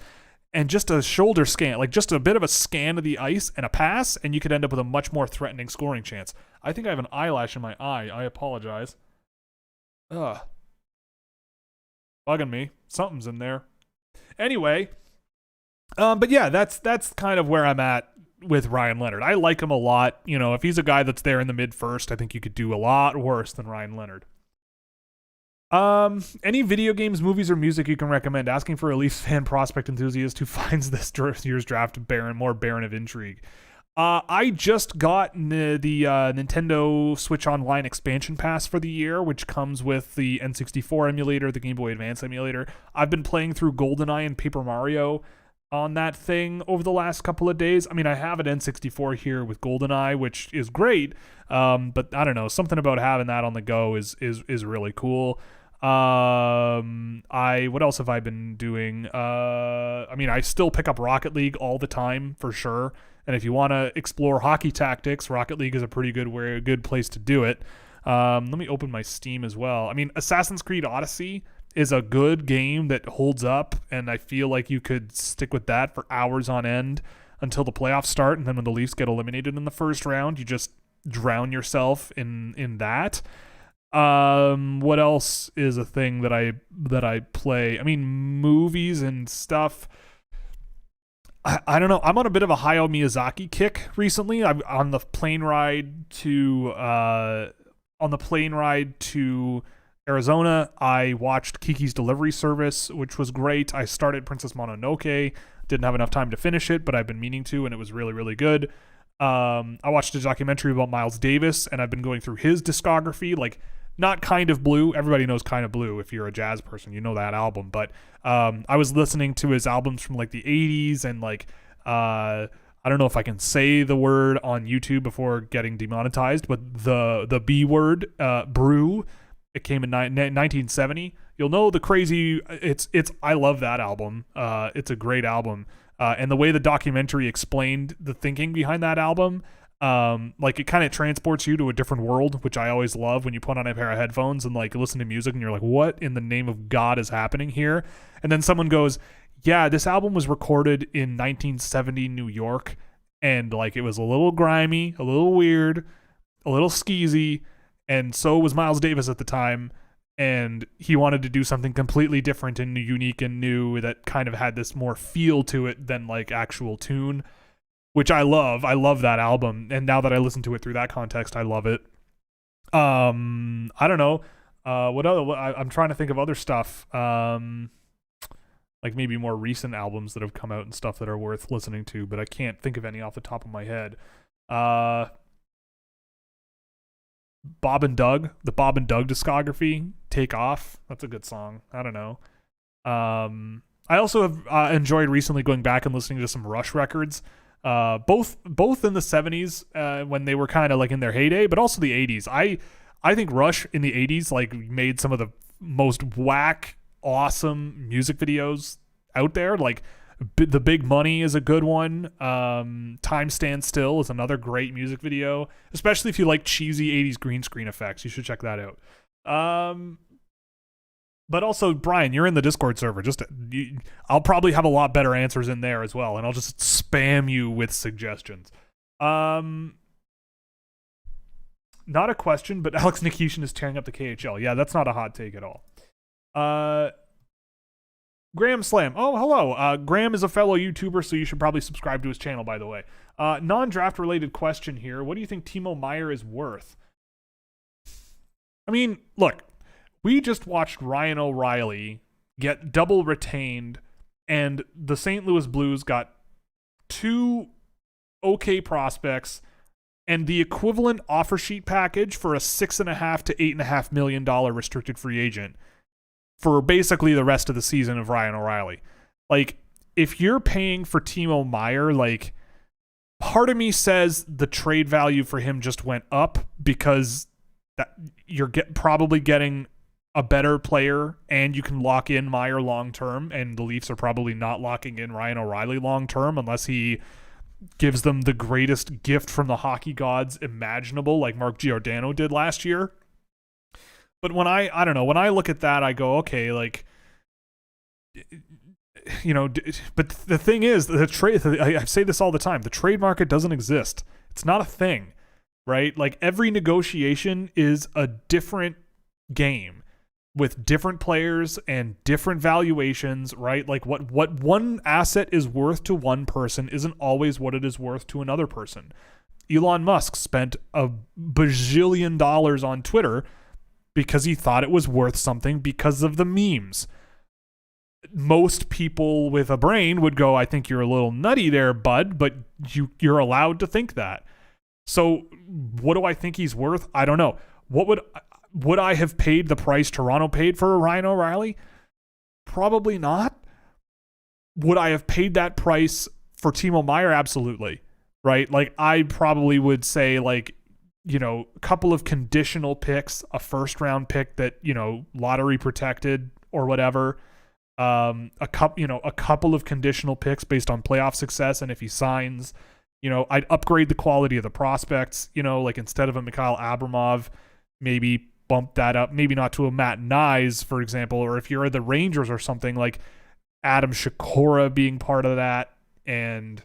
and just a shoulder scan, like just a bit of a scan of the ice and a pass, and you could end up with a much more threatening scoring chance. I think I have an eyelash in my eye. I apologize. Bugging me. Something's in there. Anyway, but yeah, that's kind of where I'm at with Ryan Leonard. I like him a lot. You know, if he's a guy that's there in the mid first, I think you could do a lot worse than Ryan Leonard. Any video games, movies, or music you can recommend? Asking for a Leafs fan prospect enthusiast who finds this year's draft more barren of intrigue. I just got the Nintendo Switch Online expansion pass for the year, which comes with the N64 emulator, the Game Boy Advance emulator. I've been playing through GoldenEye and Paper Mario on that thing over the last couple of days. I mean, I have an N64 here with GoldenEye, which is great, but I don't know, something about having that on the go is really cool. What else have I been doing? I mean, I still pick up Rocket League all the time for sure. And if you want to explore hockey tactics, Rocket League is a pretty good place to do it. Let me open my Steam as well. I mean, Assassin's Creed Odyssey is a good game that holds up, and I feel like you could stick with that for hours on end until the playoffs start, and then when the Leafs get eliminated in the first round, you just drown yourself in that. What else is a thing that I play? I mean, movies and stuff. I don't know. I'm on a bit of a Hayao Miyazaki kick recently. I'm on the plane ride to Arizona. I watched Kiki's Delivery Service, which was great. I started Princess Mononoke. Didn't have enough time to finish it, but I've been meaning to, and it was really, really good. I watched a documentary about Miles Davis, and I've been going through his discography, like not Kind of Blue. Everybody knows Kind of Blue. If you're a jazz person, you know that album. But I was listening to his albums from like the 80s and like I don't know if I can say the word on YouTube before getting demonetized, but the B word, brew, it came in 1970. You'll know the crazy. I love that album. It's a great album, and the way the documentary explained the thinking behind that album, like it kind of transports you to a different world, which I always love when you put on a pair of headphones and like listen to music and you're like, what in the name of God is happening here? And then someone goes, yeah, this album was recorded in 1970 New York, and like it was a little grimy, a little weird, a little skeezy, and so was Miles Davis at the time, and he wanted to do something completely different and unique and new that kind of had this more feel to it than like actual tune, which I love. I love that album, and now that I listen to it through that context, I love it. I don't know. What other? I'm trying to think of other stuff. Like maybe more recent albums that have come out and stuff that are worth listening to, but I can't think of any off the top of my head. Bob and Doug, the Bob and Doug discography, Take Off. That's a good song. I don't know. I also have enjoyed recently going back and listening to some Rush records. Both in the 70s when they were kind of like in their heyday, but also the 80s. I think Rush in the 80s like made some of the most whack, awesome music videos out there. Like The Big Money is a good one. Time Stands Still is another great music video, especially if you like cheesy 80s green screen effects. You should check that out. But also, Brian, you're in the Discord server. I'll probably have a lot better answers in there as well, and I'll just spam you with suggestions. Not a question, but Alex Nikishin is tearing up the KHL. Yeah, that's not a hot take at all. Graham Slam. Oh, hello. Graham is a fellow YouTuber, so you should probably subscribe to his channel, by the way. Non-draft related question here. What do you think Timo Meier is worth? I mean, look, we just watched Ryan O'Reilly get double retained, and the St. Louis Blues got 2 okay prospects and the equivalent offer sheet package for a $6.5 to $8.5 million restricted free agent for basically the rest of the season of Ryan O'Reilly. Like, if you're paying for Timo Meier, like, part of me says the trade value for him just went up because that you're probably getting a better player and you can lock in Meier long term, and the Leafs are probably not locking in Ryan O'Reilly long term unless he gives them the greatest gift from the hockey gods imaginable, like Mark Giordano did last year. But when I don't know, when I look at that, I go, okay, like, you know, but the thing is, the trade, I say this all the time, the trade market doesn't exist. It's not a thing, right? Like, every negotiation is a different game with different players and different valuations, right? Like, what one asset is worth to one person isn't always what it is worth to another person. Elon Musk spent a bajillion dollars on Twitter because he thought it was worth something because of the memes. Most people with a brain would go, I think you're a little nutty there, bud, but you're allowed to think that. So what do I think he's worth? I don't know. What would I have paid the price Toronto paid for Ryan O'Reilly? Probably not. Would I have paid that price for Timo Meier? Absolutely. Right? Like, I probably would say, like, you know, a couple of conditional picks, a first round pick that, you know, lottery protected or whatever. A couple of conditional picks based on playoff success, and if he signs, you know, I'd upgrade the quality of the prospects. You know, like, instead of a Mikhail Abramov, maybe bump that up, maybe not to a Matt Nyes, for example, or if you're the Rangers or something, like Adam Shakora being part of that, and,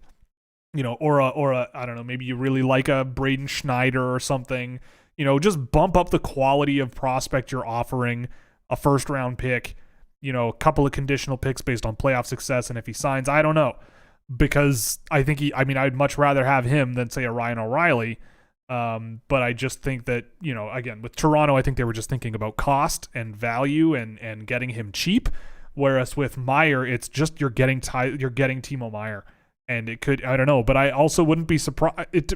you know, or a I don't know, maybe you really like a Braden Schneider or something. You know, just bump up the quality of prospect you're offering, a first round pick, you know, a couple of conditional picks based on playoff success, and if he signs, I don't know, because I think I'd much rather have him than, say, a Ryan O'Reilly. But I just think that, you know, again, with Toronto, I think they were just thinking about cost and value and getting him cheap. Whereas with Meier, it's just you're getting Timo Meier, and it could, I don't know, but I also wouldn't be surprised.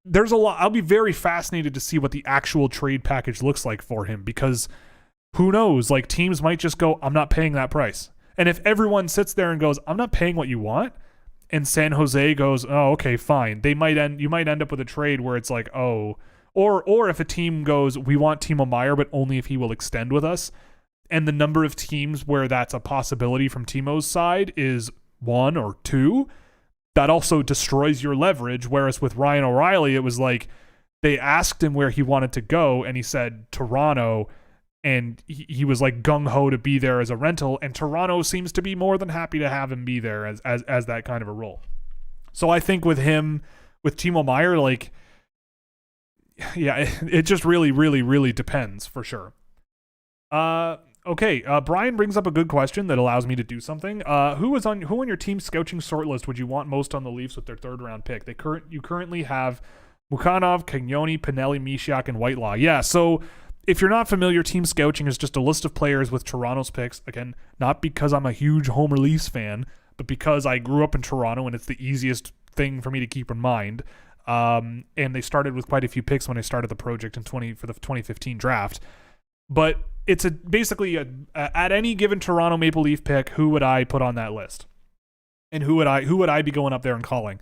There's a lot. I'll be very fascinated to see what the actual trade package looks like for him, because who knows? Like, teams might just go, I'm not paying that price. And if everyone sits there and goes, I'm not paying what you want, and San Jose goes, oh, okay, fine. You might end up with a trade where it's like, oh, or if a team goes, we want Timo Meier, but only if he will extend with us. And the number of teams where that's a possibility from Timo's side is 1 or 2. That also destroys your leverage. Whereas with Ryan O'Reilly, it was like they asked him where he wanted to go, and he said Toronto, and he was like gung-ho to be there as a rental, and Toronto seems to be more than happy to have him be there as that kind of a role. So I think with Timo Meier, like, yeah, it just really, really, really depends for sure. Okay, Brian brings up a good question that allows me to do something. Who on your team scouting shortlist would you want most on the Leafs with their 3rd round pick? You currently have Mukhanov, Cagnoni, Pinelli, Mishiak, and Whitelaw. Yeah, so if you're not familiar, team scouting is just a list of players with Toronto's picks. Again, not because I'm a huge Homer Leafs fan, but because I grew up in Toronto and it's the easiest thing for me to keep in mind. And they started with quite a few picks when I started the project for the 2015 draft. But it's basically at any given Toronto Maple Leaf pick, who would I put on that list? And who would I be going up there and calling?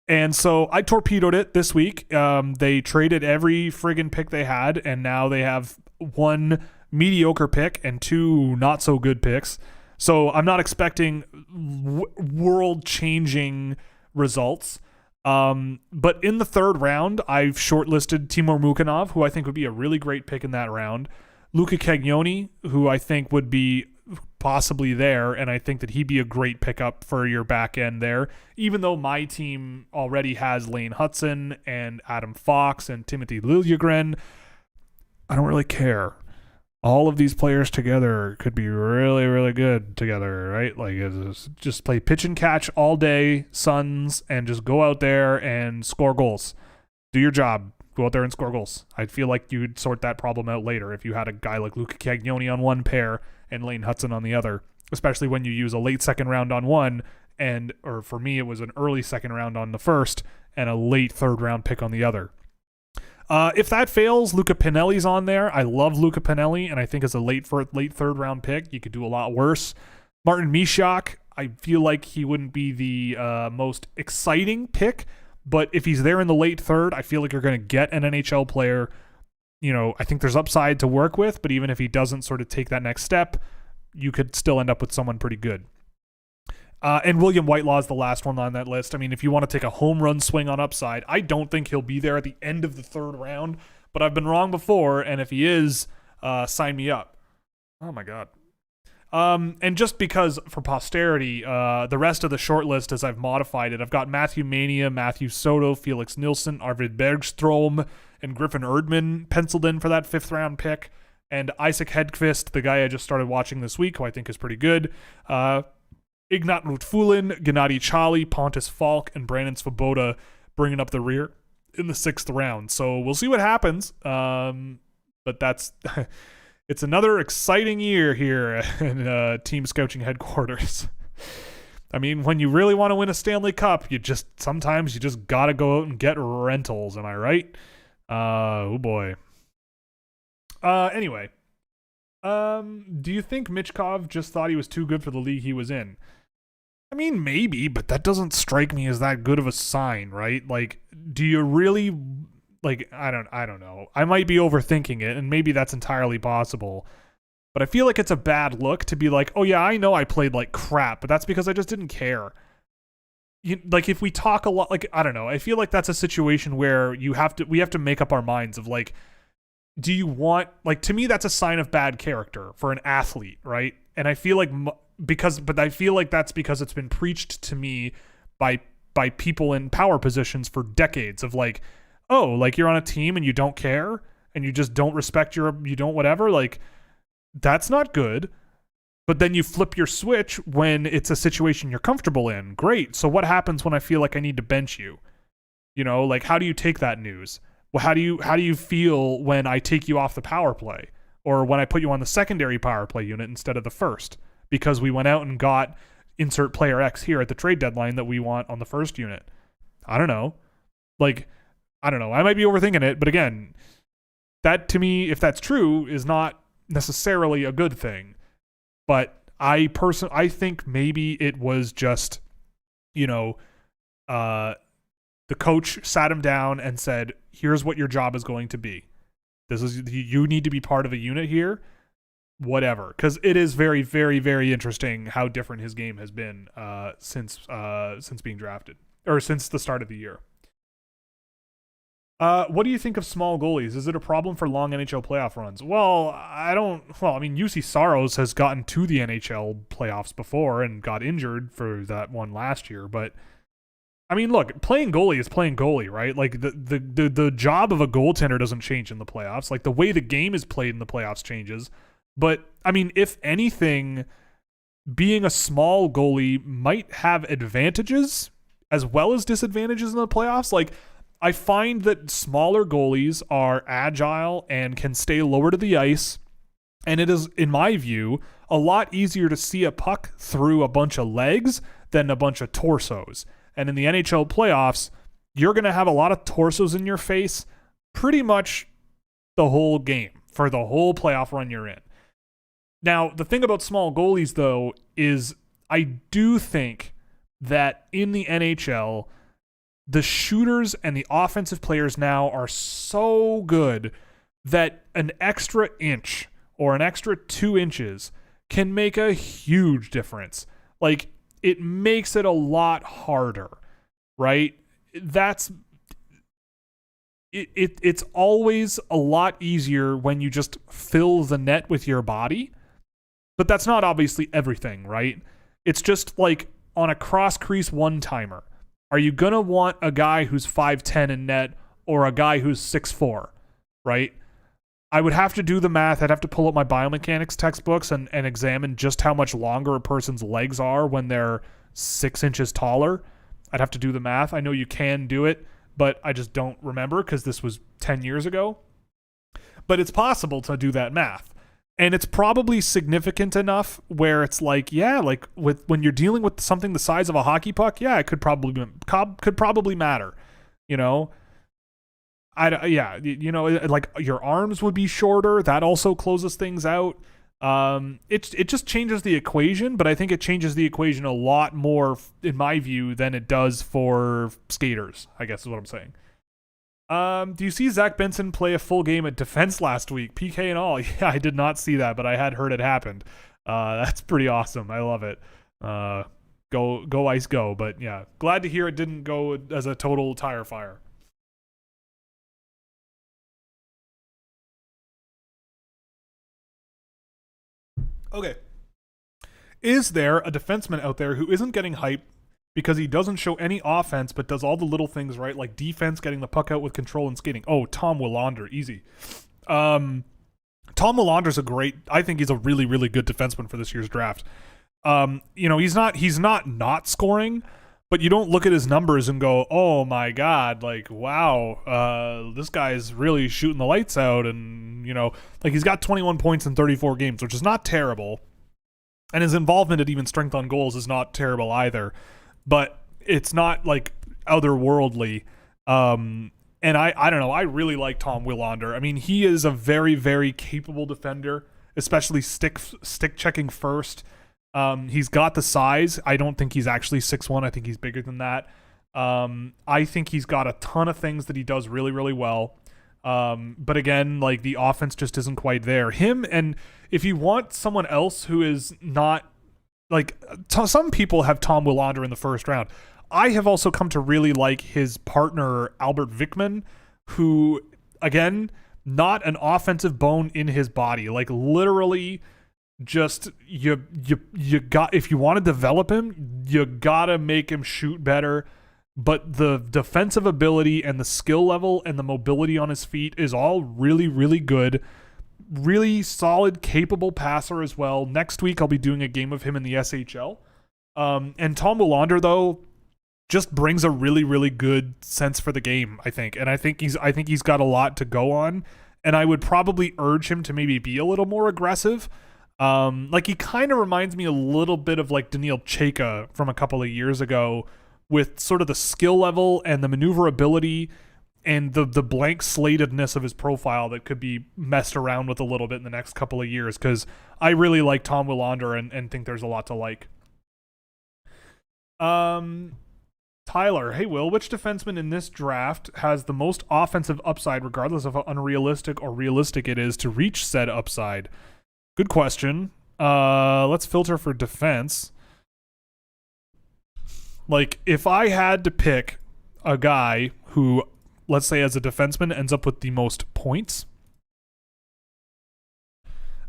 And so I torpedoed it this week. They traded every friggin' pick they had, and now they have 1 mediocre pick and 2 not so good picks. So I'm not expecting world-changing results. But in the 3rd round, I've shortlisted Timur Mukhanov, who I think would be a really great pick in that round. Luca Cagnoni, who I think would be possibly there, and I think that he'd be a great pickup for your back end there, even though my team already has Lane Hudson and Adam Fox and Timothy Liljegren. I don't really care. All of these players together could be really, really good together, right? Like, just play pitch and catch all day, Suns, and just go out there and score goals. Do your job. Go out there and score goals. I feel like you'd sort that problem out later if you had a guy like Luca Cagnoni on one pair and Lane Hudson on the other, especially when you use a late 2nd round on one, or for me, it was an early 2nd round on the first and a late 3rd round pick on the other. If that fails, Luca Pinelli's on there. I love Luca Pinelli, and I think as a late 3rd round pick, you could do a lot worse. Martin Mishiak, I feel like he wouldn't be the most exciting pick, but if he's there in the late 3rd, I feel like you're going to get an NHL player. You know, I think there's upside to work with, but even if he doesn't sort of take that next step, you could still end up with someone pretty good. And William Whitelaw is the last one on that list. I mean, if you want to take a home run swing on upside, I don't think he'll be there at the end of the 3rd round, but I've been wrong before, and if he is, sign me up. Oh my God. And just because for posterity, the rest of the short list, as I've modified it, I've got Matthew Mania, Matthew Soto, Felix Nilsson, Arvid Bergstrom, and Griffin Erdman penciled in for that 5th round pick, and Isaac Hedqvist, the guy I just started watching this week, who I think is pretty good, Ignat Rutfulin, Gennady Chali, Pontus Falk, and Brandon Svoboda bringing up the rear in the 6th round. So we'll see what happens. But that's it's another exciting year here in Team Scouching headquarters. I mean, when you really want to win a Stanley Cup, sometimes you just gotta go out and get rentals. Am I right? Oh boy. Anyway. Do you think Michkov just thought he was too good for the league he was in? I mean, maybe, but that doesn't strike me as that good of a sign, right? Like, do you really, like, I don't know. I might be overthinking it, and maybe that's entirely possible. But I feel like it's a bad look to be like, oh yeah, I know I played like crap, but that's because I just didn't care. Like, if we talk a lot, like, I don't know. I feel like that's a situation where we have to make up our minds of like, do you want, like, to me, that's a sign of bad character for an athlete, right? And I feel like I feel like that's because it's been preached to me by people in power positions for decades of like, oh, like you're on a team and you don't care and you just don't respect you don't whatever, like that's not good. But then you flip your switch when it's a situation you're comfortable in. Great. So what happens when I feel like I need to bench you? You know, like how do you take that news? Well, how do you feel when I take you off the power play or when I put you on the secondary power play unit instead of the first because we went out and got insert player X here at the trade deadline that we want on the first unit? I don't know. Like, I don't know. I might be overthinking it, but again, that to me, if that's true, is not necessarily a good thing. But I think maybe it was just, you know, the coach sat him down and said, here's what your job is going to be. You need to be part of a unit here, whatever. Because it is very, very, very interesting how different his game has been since being drafted, or since the start of the year. What do you think of small goalies? Is it a problem for long NHL playoff runs? Well, UC Saros has gotten to the NHL playoffs before and got injured for that one last year. But, I mean, look, playing goalie is playing goalie, right? Like, the job of a goaltender doesn't change in the playoffs. Like, the way the game is played in the playoffs changes. But, I mean, if anything, being a small goalie might have advantages as well as disadvantages in the playoffs. Like, I find that smaller goalies are agile and can stay lower to the ice, and it is, in my view, a lot easier to see a puck through a bunch of legs than a bunch of torsos. And in the NHL playoffs, you're going to have a lot of torsos in your face pretty much the whole game for the whole playoff run you're in. Now, the thing about small goalies, though, is I do think that in the NHL, the shooters and the offensive players now are so good that an extra inch or an extra 2 inches can make a huge difference. Like, it makes it a lot harder, right? It's always a lot easier when you just fill the net with your body, but that's not obviously everything, right? It's just like on a cross crease one-timer. Are you going to want a guy who's 5'10 in net or a guy who's 6'4, right? I would have to do the math. I'd have to pull up my biomechanics textbooks and examine just how much longer a person's legs are when they're 6 inches taller. I'd have to do the math. I know you can do it, but I just don't remember because this was 10 years ago. But it's possible to do that math. And it's probably significant enough where it's like, yeah, like when you're dealing with something the size of a hockey puck, yeah, it could probably matter, you know. Like your arms would be shorter. That also closes things out. It just changes the equation, but I think it changes the equation a lot more, in my view, than it does for skaters, I guess is what I'm saying. Do you see Zach Benson play a full game at defense last week, PK and all? Yeah, I did not see that, but I had heard it happened. That's pretty awesome. I love it. Go Ice go. But yeah, glad to hear it didn't go as a total tire fire. Okay. Is there a defenseman out there who isn't getting hype because he doesn't show any offense but does all the little things right, like defense, getting the puck out with control and skating? Oh, Tom Willander, easy. Tom Willander's I think he's a really, really good defenseman for this year's draft. He's not scoring, but you don't look at his numbers and go, oh my God, like, wow, this guy's really shooting the lights out. And, like he's got 21 points in 34 games, which is not terrible. And his involvement at even strength on goals is not terrible either. But it's not like otherworldly. And I don't know. I really like Tom Willander. I mean, he is a very, very capable defender, especially stick checking first. He's got the size. I don't think he's actually 6'1". I think he's bigger than that. I think he's got a ton of things that he does really, really well. But again, like the offense just isn't quite there. Him, and if you want someone else who is not like some people have Tom Willander in the first round. I have also come to really like his partner Albert Wickman, who again, not an offensive bone in his body, like literally just you got, if you want to develop him, you gotta make him shoot better. But the defensive ability and the skill level and the mobility on his feet is all really, really good. Really solid, capable passer as well. Next week, I'll be doing a game of him in the SHL. And Tom Willander, though, just brings a really, really good sense for the game, I think. And I think he's got a lot to go on. And I would probably urge him to maybe be a little more aggressive. Like he kind of reminds me a little bit of like Daniil Chayka from a couple of years ago, with sort of the skill level and the maneuverability and the blank slatedness of his profile that could be messed around with a little bit in the next couple of years, because I really like Tom Willander and think there's a lot to like. Tyler, hey Will, which defenseman in this draft has the most offensive upside, regardless of how unrealistic or realistic it is to reach said upside? Good question. Let's filter for defense. Like, if I had to pick a guy who, let's say as a defenseman, ends up with the most points,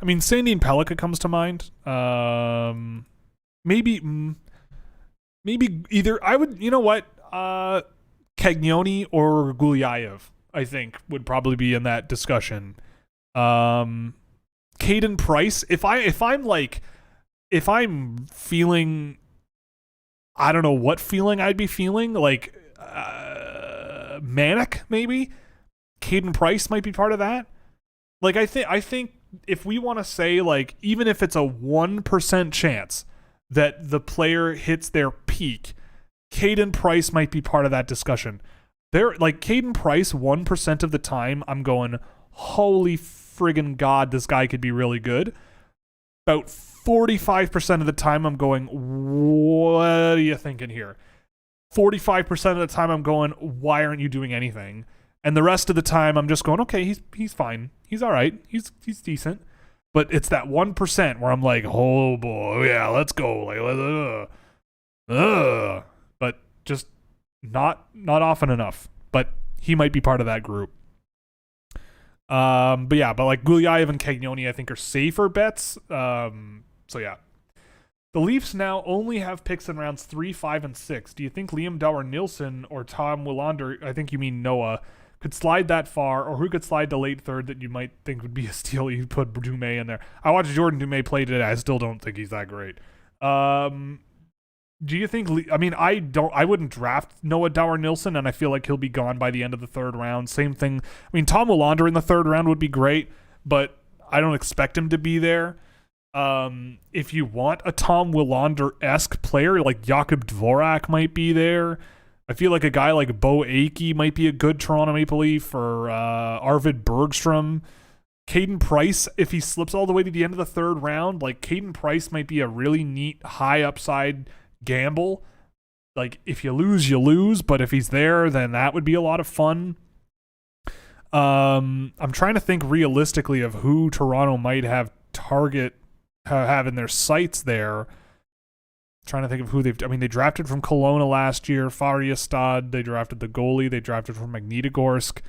I mean, Sandin Pellikka comes to mind. Maybe either, I would, you know what, Cagnoni or Gulyayev, I think, would probably be in that discussion. Caden Price, if I'm feeling, I don't know what feeling I'd be feeling, like manic maybe, Caden Price might be part of that. Like, I think if we want to say, like, even if it's a 1% chance that the player hits their peak, Caden Price might be part of that discussion. Like, Caden Price, 1% of the time, I'm going, holy friggin' God, this guy could be really good. About 45% of the time, I'm going, what are you thinking here? 45% of the time, I'm going, why aren't you doing anything? And the rest of the time, I'm just going, okay, he's fine. He's all right. He's decent. But it's that 1% where I'm like, oh boy, yeah, let's go. Like, but just not often enough. But he might be part of that group. But like Gulyayev and Cagnoni, I think, are safer bets. So yeah. The Leafs now only have picks in rounds 3, 5, and 6. Do you think Liam Dauer-Nielsen or Tom Willander, I think you mean Noah, could slide that far, or who could slide to late third that you might think would be a steal? You put Dumais in there. I watched Jordan Dumais play today. I still don't think he's that great. Do you think? I wouldn't draft Noah Dauer-Nielsen, and I feel like he'll be gone by the end of the third round. Same thing. I mean, Tom Willander in the third round would be great, but I don't expect him to be there. If you want a Tom Willander-esque player, like Jakub Dvorak might be there. I feel like a guy like Bo Akey might be a good Toronto Maple Leaf, or Arvid Bergstrom. Caden Price, if he slips all the way to the end of the third round, like Caden Price might be a really neat high upside gamble. Like, if you lose, you lose, but if he's there, then that would be a lot of fun. I'm trying to think realistically of who Toronto might have in their sights there. Trying to think of who they drafted from Kelowna last year, Fariastad. They drafted the goalie. They drafted from Magnitogorsk.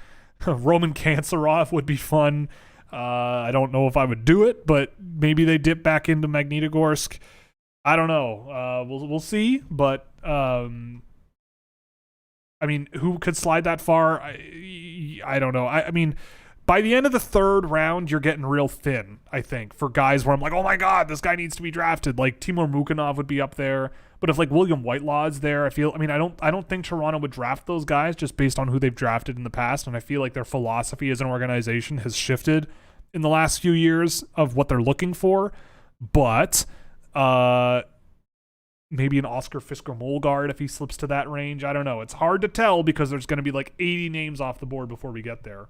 Roman Kanserov would be fun. I don't know if I would do it, but maybe they dip back into Magnitogorsk. I don't know. We'll see. But who could slide that far? I don't know. I mean, by the end of the third round, you're getting real thin, I think, for guys where I'm like, oh my God, this guy needs to be drafted. Like, Timur Mukanov would be up there. But if like William Whitelaw's there, I don't think Toronto would draft those guys just based on who they've drafted in the past. And I feel like their philosophy as an organization has shifted in the last few years of what they're looking for. But maybe an Oscar Fisker-Molgaard if he slips to that range. I don't know. It's hard to tell because there's going to be like 80 names off the board before we get there.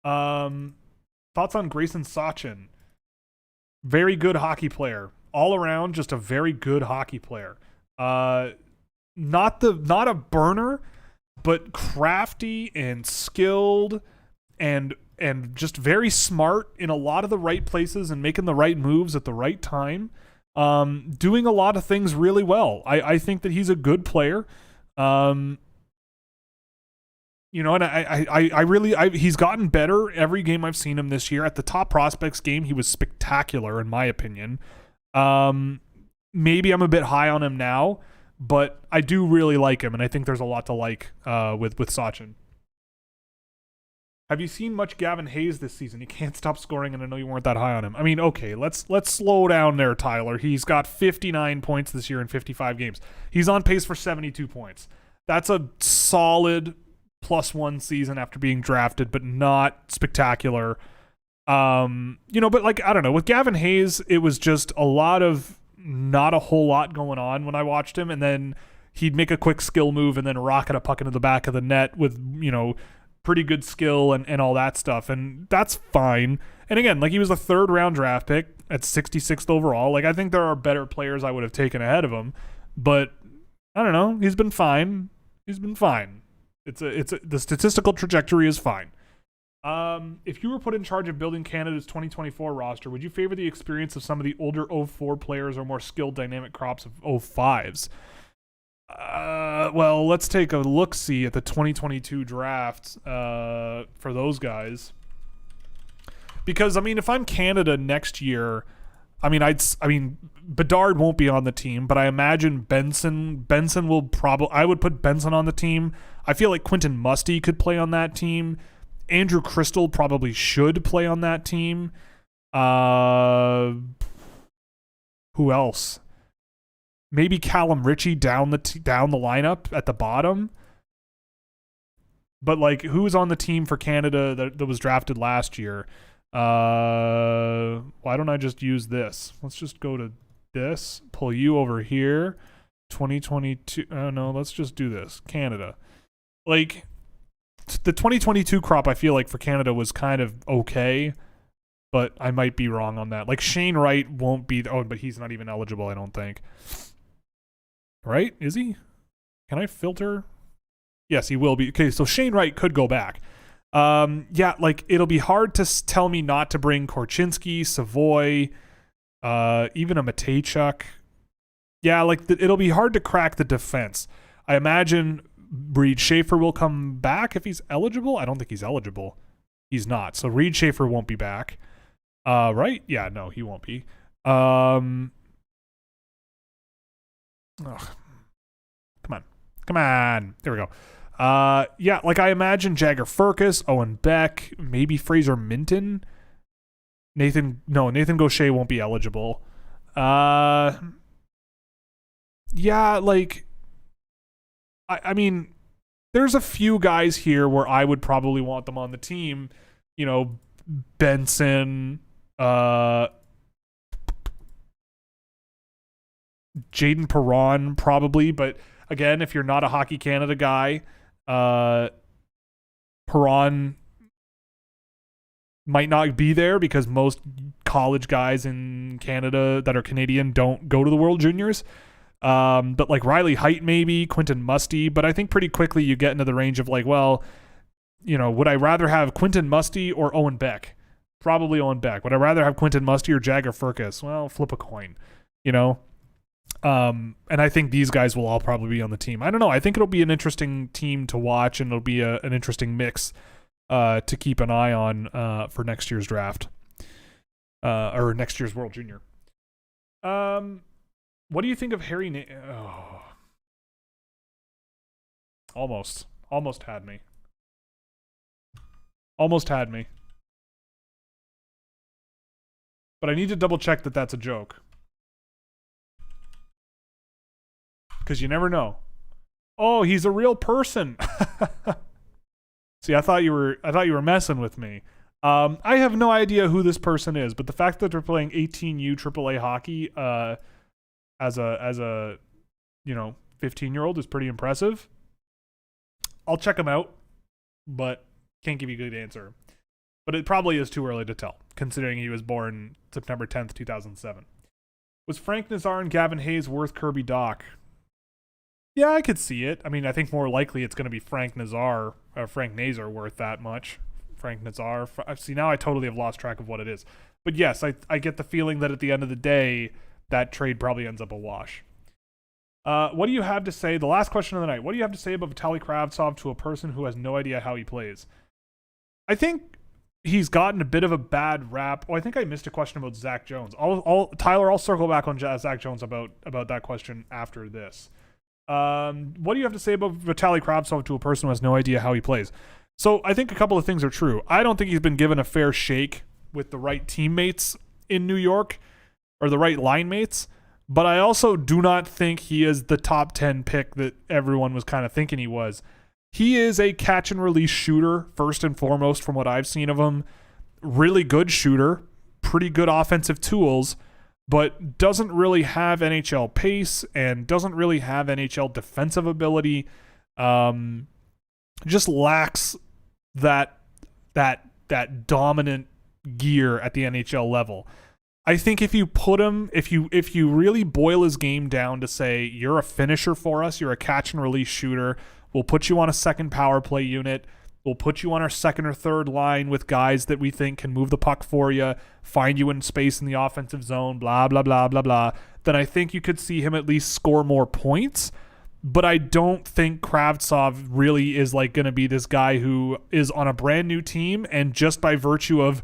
Thoughts on Grayson Sachin? Very good hockey player. All around, just a very good hockey player. Not a burner, but crafty and skilled and just very smart in a lot of the right places and making the right moves at the right time. Doing a lot of things really well. I think that he's a good player. And he's gotten better every game I've seen him this year. At the top prospects game, he was spectacular in my opinion. Maybe I'm a bit high on him now, but I do really like him, and I think there's a lot to like with Sachin. Have you seen much Gavin Hayes this season? He can't stop scoring, and I know you weren't that high on him. I mean, okay, let's slow down there, Tyler. He's got 59 points this year in 55 games. He's on pace for 72 points. That's a solid +1 season after being drafted, but not spectacular. But like, I don't know, with Gavin Hayes, it was just not a whole lot going on when I watched him, and then he'd make a quick skill move and then rocket a puck into the back of the net with, pretty good skill and all that stuff, and that's fine. And again, like, he was a third round draft pick at 66th overall. Like, I think there are better players I would have taken ahead of him, but I don't know. He's been fine. The statistical trajectory is fine. If you were put in charge of building Canada's 2024 roster, would you favor the experience of some of the older 04 players or more skilled dynamic crops of 05s? Well, let's take a look-see at the 2022 draft for those guys. Because, I mean, if I'm Canada next year, I mean, Bedard won't be on the team, but I imagine Benson will probably... I would put Benson on the team. I feel like Quentin Musty could play on that team. Andrew Crystal probably should play on that team. Who else? Maybe Callum Ritchie down the lineup at the bottom. But, like, who's on the team for Canada that was drafted last year? Why don't I just use this? Let's just go to this. Pull you over here. 2022. Oh, no, let's just do this. Canada. Like, the 2022 crop, I feel like, for Canada was kind of okay. But I might be wrong on that. Like, Shane Wright won't be... Oh, but he's not even eligible, I don't think. Right? Is he? Can I filter? Yes, he will be. Okay, so Shane Wright could go back. Yeah, like, it'll be hard to tell me not to bring Korchinski, Savoy, even a Matejchuk. Yeah, like, it'll be hard to crack the defense. I imagine Reed Schaefer will come back if he's eligible. I don't think he's eligible. He's not. So Reed Schaefer won't be back. Right? Yeah, no, he won't be. Come on. There we go. Yeah, like I imagine Jagger Furcus, Owen Beck, maybe Fraser Minton. Nathan Gaucher won't be eligible. Yeah, like I mean, there's a few guys here where I would probably want them on the team. You know, Benson, Jaden Perron probably, but again, if you're not a Hockey Canada guy, Perron might not be there because most college guys in Canada that are Canadian don't go to the World Juniors. But like Riley Height maybe, Quentin Musty, but I think pretty quickly you get into the range of like, well, you know, would I rather have Quentin Musty or Owen Beck? Probably Owen Beck. Would I rather have Quentin Musty or Jagger Furcus? Well, flip a coin, you know? And I think these guys will all probably be on the team. I don't know. I think it'll be an interesting team to watch, and it'll be an interesting mix to keep an eye on for next year's draft or next year's World Junior. What do you think of Harry? Almost had me. Almost had me. But I need to double check that that's a joke. Because you never know. Oh, he's a real person. See, I thought you were messing with me. I have no idea who this person is, but the fact that they're playing 18U AAA hockey as a 15-year-old is pretty impressive. I'll check him out, but can't give you a good answer. But it probably is too early to tell, considering he was born September 10th, 2007. Was Frank Nazar and Gavin Hayes worth Kirby Doc? Yeah, I could see it. I mean, I think more likely it's going to be Frank Nazar worth that much. Frank Nazar. See, now I totally have lost track of what it is. But yes, I get the feeling that at the end of the day, that trade probably ends up a wash. What do you have to say? The last question of the night. What do you have to say about Vitaly Kravtsov to a person who has no idea how he plays? I think he's gotten a bit of a bad rap. Oh, I think I missed a question about Zach Jones. Tyler, I'll circle back on Zach Jones about that question after this. What do you have to say about Vitaly Kravtsov to a person who has no idea how he plays? So I think a couple of things are true. I don't think he's been given a fair shake with the right teammates in New York or the right line mates, but I also do not think he is the top 10 pick that everyone was kind of thinking he was. He is a catch and release shooter, first and foremost, from what I've seen of him. Really good shooter, pretty good offensive tools, but doesn't really have NHL pace and doesn't really have NHL defensive ability. Just lacks that dominant gear at the NHL level. I think if you put him, if you really boil his game down to say you're a finisher for us, you're a catch and release shooter, we'll put you on a second power play unit, we'll put you on our second or third line with guys that we think can move the puck for you, find you in space in the offensive zone, blah blah blah blah blah, then I think you could see him at least score more points. But I don't think Kravtsov really is like going to be this guy who is on a brand new team and just by virtue of,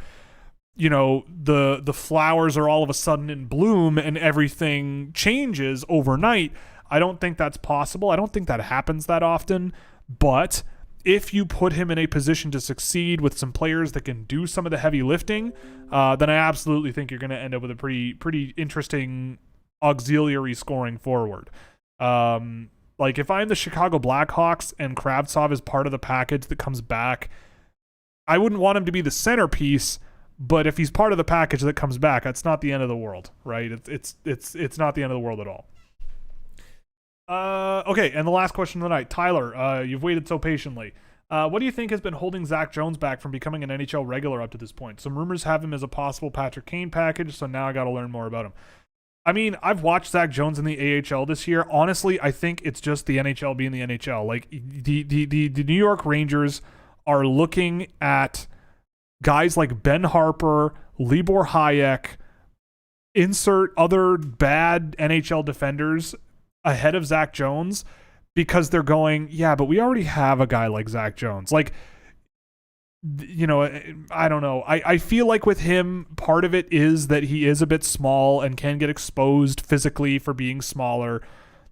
you know, the flowers are all of a sudden in bloom and everything changes overnight. I don't think that's possible. I don't think that happens that often. But if you put him in a position to succeed with some players that can do some of the heavy lifting, then I absolutely think you're going to end up with a pretty interesting auxiliary scoring forward. Like if I'm the Chicago Blackhawks and Kravtsov is part of the package that comes back, I wouldn't want him to be the centerpiece. But if he's part of the package that comes back, that's not the end of the world, right? It's not the end of the world at all. Okay, and the last question of the night. Tyler, you've waited so patiently. What do you think has been holding Zach Jones back from becoming an NHL regular up to this point? Some rumors have him as a possible Patrick Kane package, so now I got to learn more about him. I mean, I've watched Zach Jones in the AHL this year. Honestly, I think it's just the NHL being the NHL. Like, the New York Rangers are looking at guys like Ben Harper, Libor Hayek, insert other bad NHL defenders ahead of Zach Jones because they're going, yeah, but we already have a guy like Zach Jones. Like, you know, I don't know. I feel like with him, part of it is that he is a bit small and can get exposed physically for being smaller.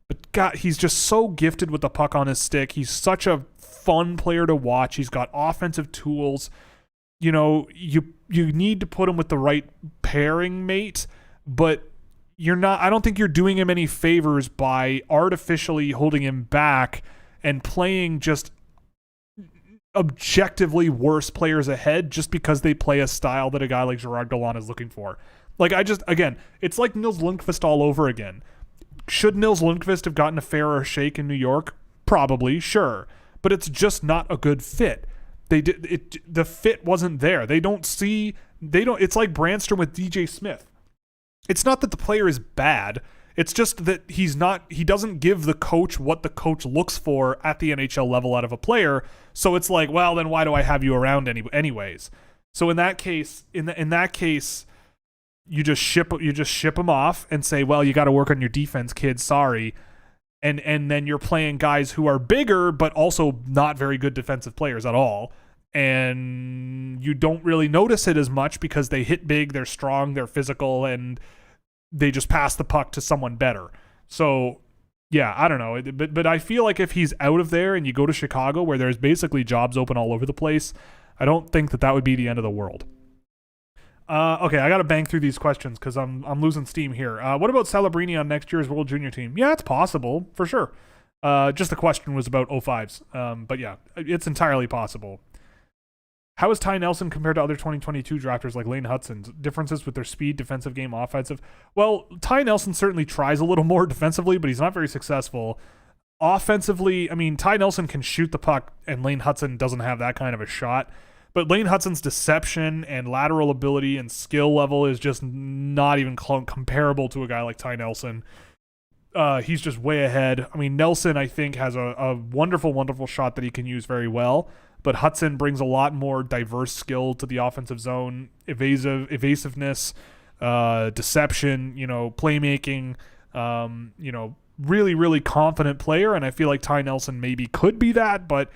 But God, he's just so gifted with the puck on his stick. He's such a fun player to watch. He's got offensive tools. You know, you need to put him with the right pairing mate, but I don't think you're doing him any favors by artificially holding him back and playing just objectively worse players ahead just because they play a style that a guy like Gerard Gallant is looking for. Like, again, it's like Nils Lundkvist all over again. Should Nils Lundkvist have gotten a fairer shake in New York? Probably, sure. But it's just not a good fit. The fit wasn't there. It's like Brandstrom with DJ Smith. It's not that the player is bad. It's just that he doesn't give the coach what the coach looks for at the NHL level out of a player. So it's like, well, then why do I have you around anyways? So in that case, you just ship him off and say, well, you got to work on your defense, kid. Sorry. And then you're playing guys who are bigger but also not very good defensive players at all. And you don't really notice it as much because they hit big, they're strong, they're physical, and they just pass the puck to someone better. So, yeah, I don't know. But I feel like if he's out of there and you go to Chicago where there's basically jobs open all over the place, I don't think that would be the end of the world. Okay, I got to bang through these questions because I'm losing steam here. What about Celebrini on next year's World Junior team? Yeah, it's possible, for sure. Just the question was about 05s. But yeah, it's entirely possible. How is Ty Nelson compared to other 2022 drafters like Lane Hudson? Differences with their speed, defensive game, offensive? Well, Ty Nelson certainly tries a little more defensively, but he's not very successful. Offensively, I mean, Ty Nelson can shoot the puck, and Lane Hudson doesn't have that kind of a shot. But Lane Hudson's deception and lateral ability and skill level is just not even comparable to a guy like Ty Nelson. He's just way ahead. I mean, Nelson, I think, has a wonderful, wonderful shot that he can use very well. But Hudson brings a lot more diverse skill to the offensive zone, evasiveness, deception, playmaking, really, really confident player. And I feel like Ty Nelson maybe could be that, but,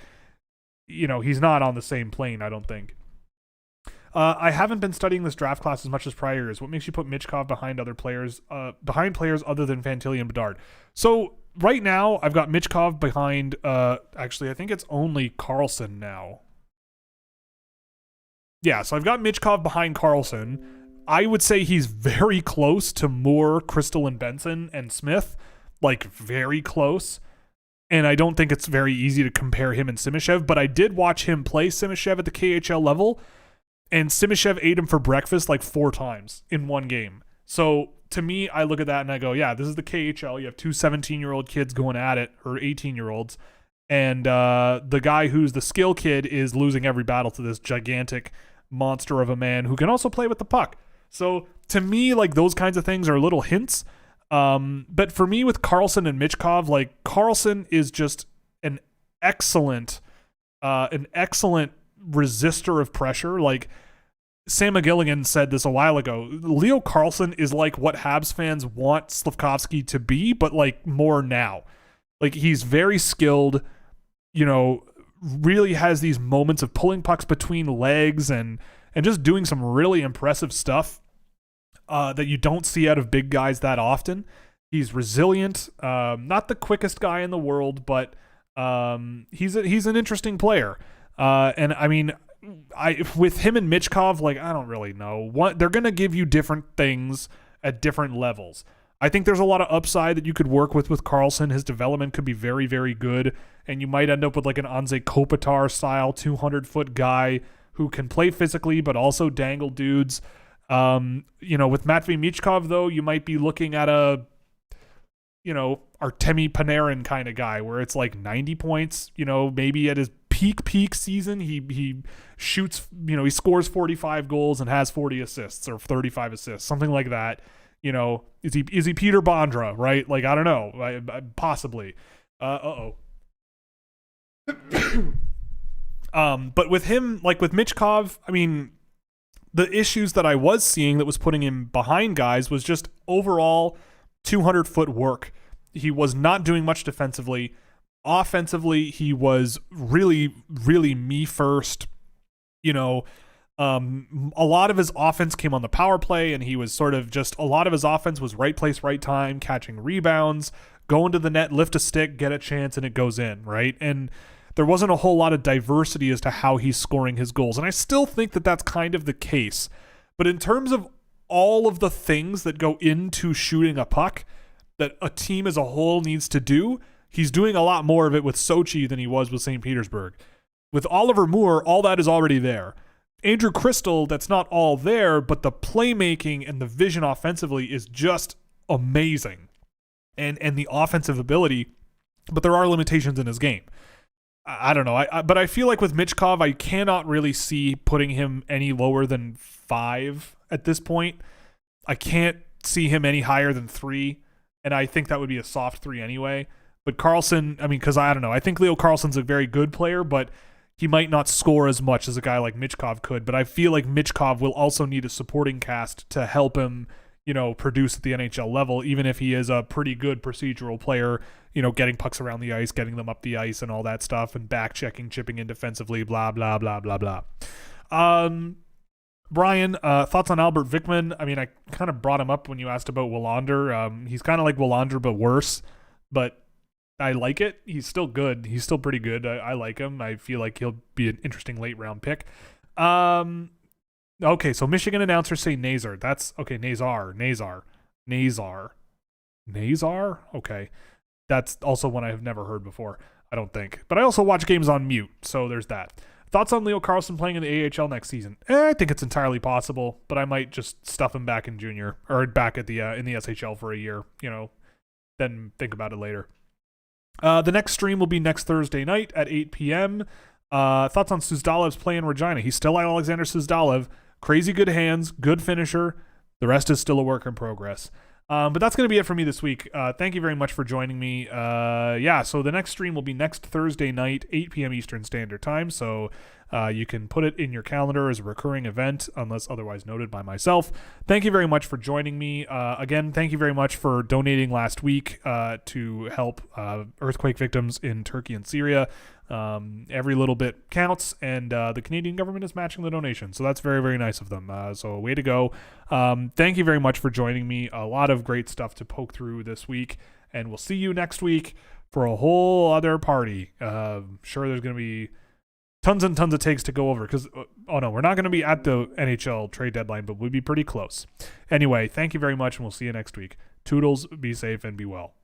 he's not on the same plane, I don't think. I haven't been studying this draft class as much as prior years. What makes you put Michkov behind players other than Fantilli and Bedard? So right now, I've got Michkov behind, actually, I think it's only Carlson now. Yeah, so I've got Michkov behind Carlson. I would say he's very close to Moore, Crystal, and Benson and Smith. Like, very close. And I don't think it's very easy to compare him and Simishev, but I did watch him play Simishev at the KHL level, and Simishev ate him for breakfast like 4 times in one game. So to me, I look at that and I go, yeah, this is the KHL. You have 2 17-year-old kids going at it, or 18-year-olds. And the guy who's the skill kid is losing every battle to this gigantic monster of a man who can also play with the puck. So to me, like those kinds of things are little hints. But for me with Karlsson and Michkov, like Karlsson is just an excellent resistor of pressure. Like Sam McGilligan said this a while ago, Leo Karlsson is like what Habs fans want Slafkovsky to be, but like more now. Like he's very skilled, really has these moments of pulling pucks between legs and just doing some really impressive stuff that you don't see out of big guys that often. He's resilient, not the quickest guy in the world, but he's an interesting player. And I mean, with him and Michkov, like I don't really know what they're gonna give you different things at different levels. I think there's a lot of upside that you could work with Karlsson. His development could be very, very good, and you might end up with like an Anze Kopitar style 200-foot guy who can play physically but also dangle dudes. With Matvei Michkov though, you might be looking at a Artemi Panarin kind of guy where it's like 90 points, maybe at his peak season he shoots, he scores 45 goals and has 40 assists or 35 assists, something like that. Is he Peter Bondra, right? Like I don't know, possibly. But with him, like with Michkov, I mean, the issues that I was seeing that was putting him behind guys was just overall 200-foot work. He was not doing much defensively. Offensively, he was really, really me first. A lot of his offense came on the power play, and he was sort of just a lot of his offense was right place, right time, catching rebounds, going to the net, lift a stick, get a chance, and it goes in, right? And there wasn't a whole lot of diversity as to how he's scoring his goals. And I still think that that's kind of the case. But in terms of all of the things that go into shooting a puck that a team as a whole needs to do, he's doing a lot more of it with Sochi than he was with St. Petersburg. With Oliver Moore, all that is already there. Andrew Crystal, that's not all there, but the playmaking and the vision offensively is just amazing. And the offensive ability, but there are limitations in his game. I don't know. But I feel like with Michkov, I cannot really see putting him any lower than 5 at this point. I can't see him any higher than 3, and I think that would be a soft 3 anyway. But Karlsson, I mean, because I don't know. I think Leo Karlsson's a very good player, but he might not score as much as a guy like Michkov could. But I feel like Michkov will also need a supporting cast to help him, produce at the NHL level, even if he is a pretty good procedural player, getting pucks around the ice, getting them up the ice and all that stuff, and back checking, chipping in defensively, blah, blah, blah, blah, blah. Brian, thoughts on Albert Vikman? I mean, I kind of brought him up when you asked about Willander. He's kind of like Willander, but worse. But I like it. He's still good. He's still pretty good. I like him. I feel like he'll be an interesting late round pick. Okay, so Michigan announcers say Nazar. That's okay. Nazar. Okay, that's also one I have never heard before. I don't think. But I also watch games on mute, so there's that. Thoughts on Leo Karlsson playing in the AHL next season? I think it's entirely possible, but I might just stuff him back in junior or back at the in the SHL for a year. Then think about it later. The next stream will be next Thursday night at 8 p.m. Thoughts on Suzdalev's play in Regina? He's still Alexander Suzdalev. Crazy good hands, good finisher. The rest is still a work in progress. But that's going to be it for me this week. Thank you very much for joining me. So the next stream will be next Thursday night, 8 p.m. Eastern Standard Time. So you can put it in your calendar as a recurring event, unless otherwise noted by myself. Thank you very much for joining me. Again, thank you very much for donating last week to help earthquake victims in Turkey and Syria. Every little bit counts, and the Canadian government is matching the donation, so that's very, very nice of them. So way to go. Thank you very much for joining me. A lot of great stuff to poke through this week, and we'll see you next week for a whole other party. Sure, there's going to be tons and tons of takes to go over because, we're not going to be at the NHL trade deadline, but we'll be pretty close. Anyway, thank you very much, and we'll see you next week. Toodles, be safe, and be well.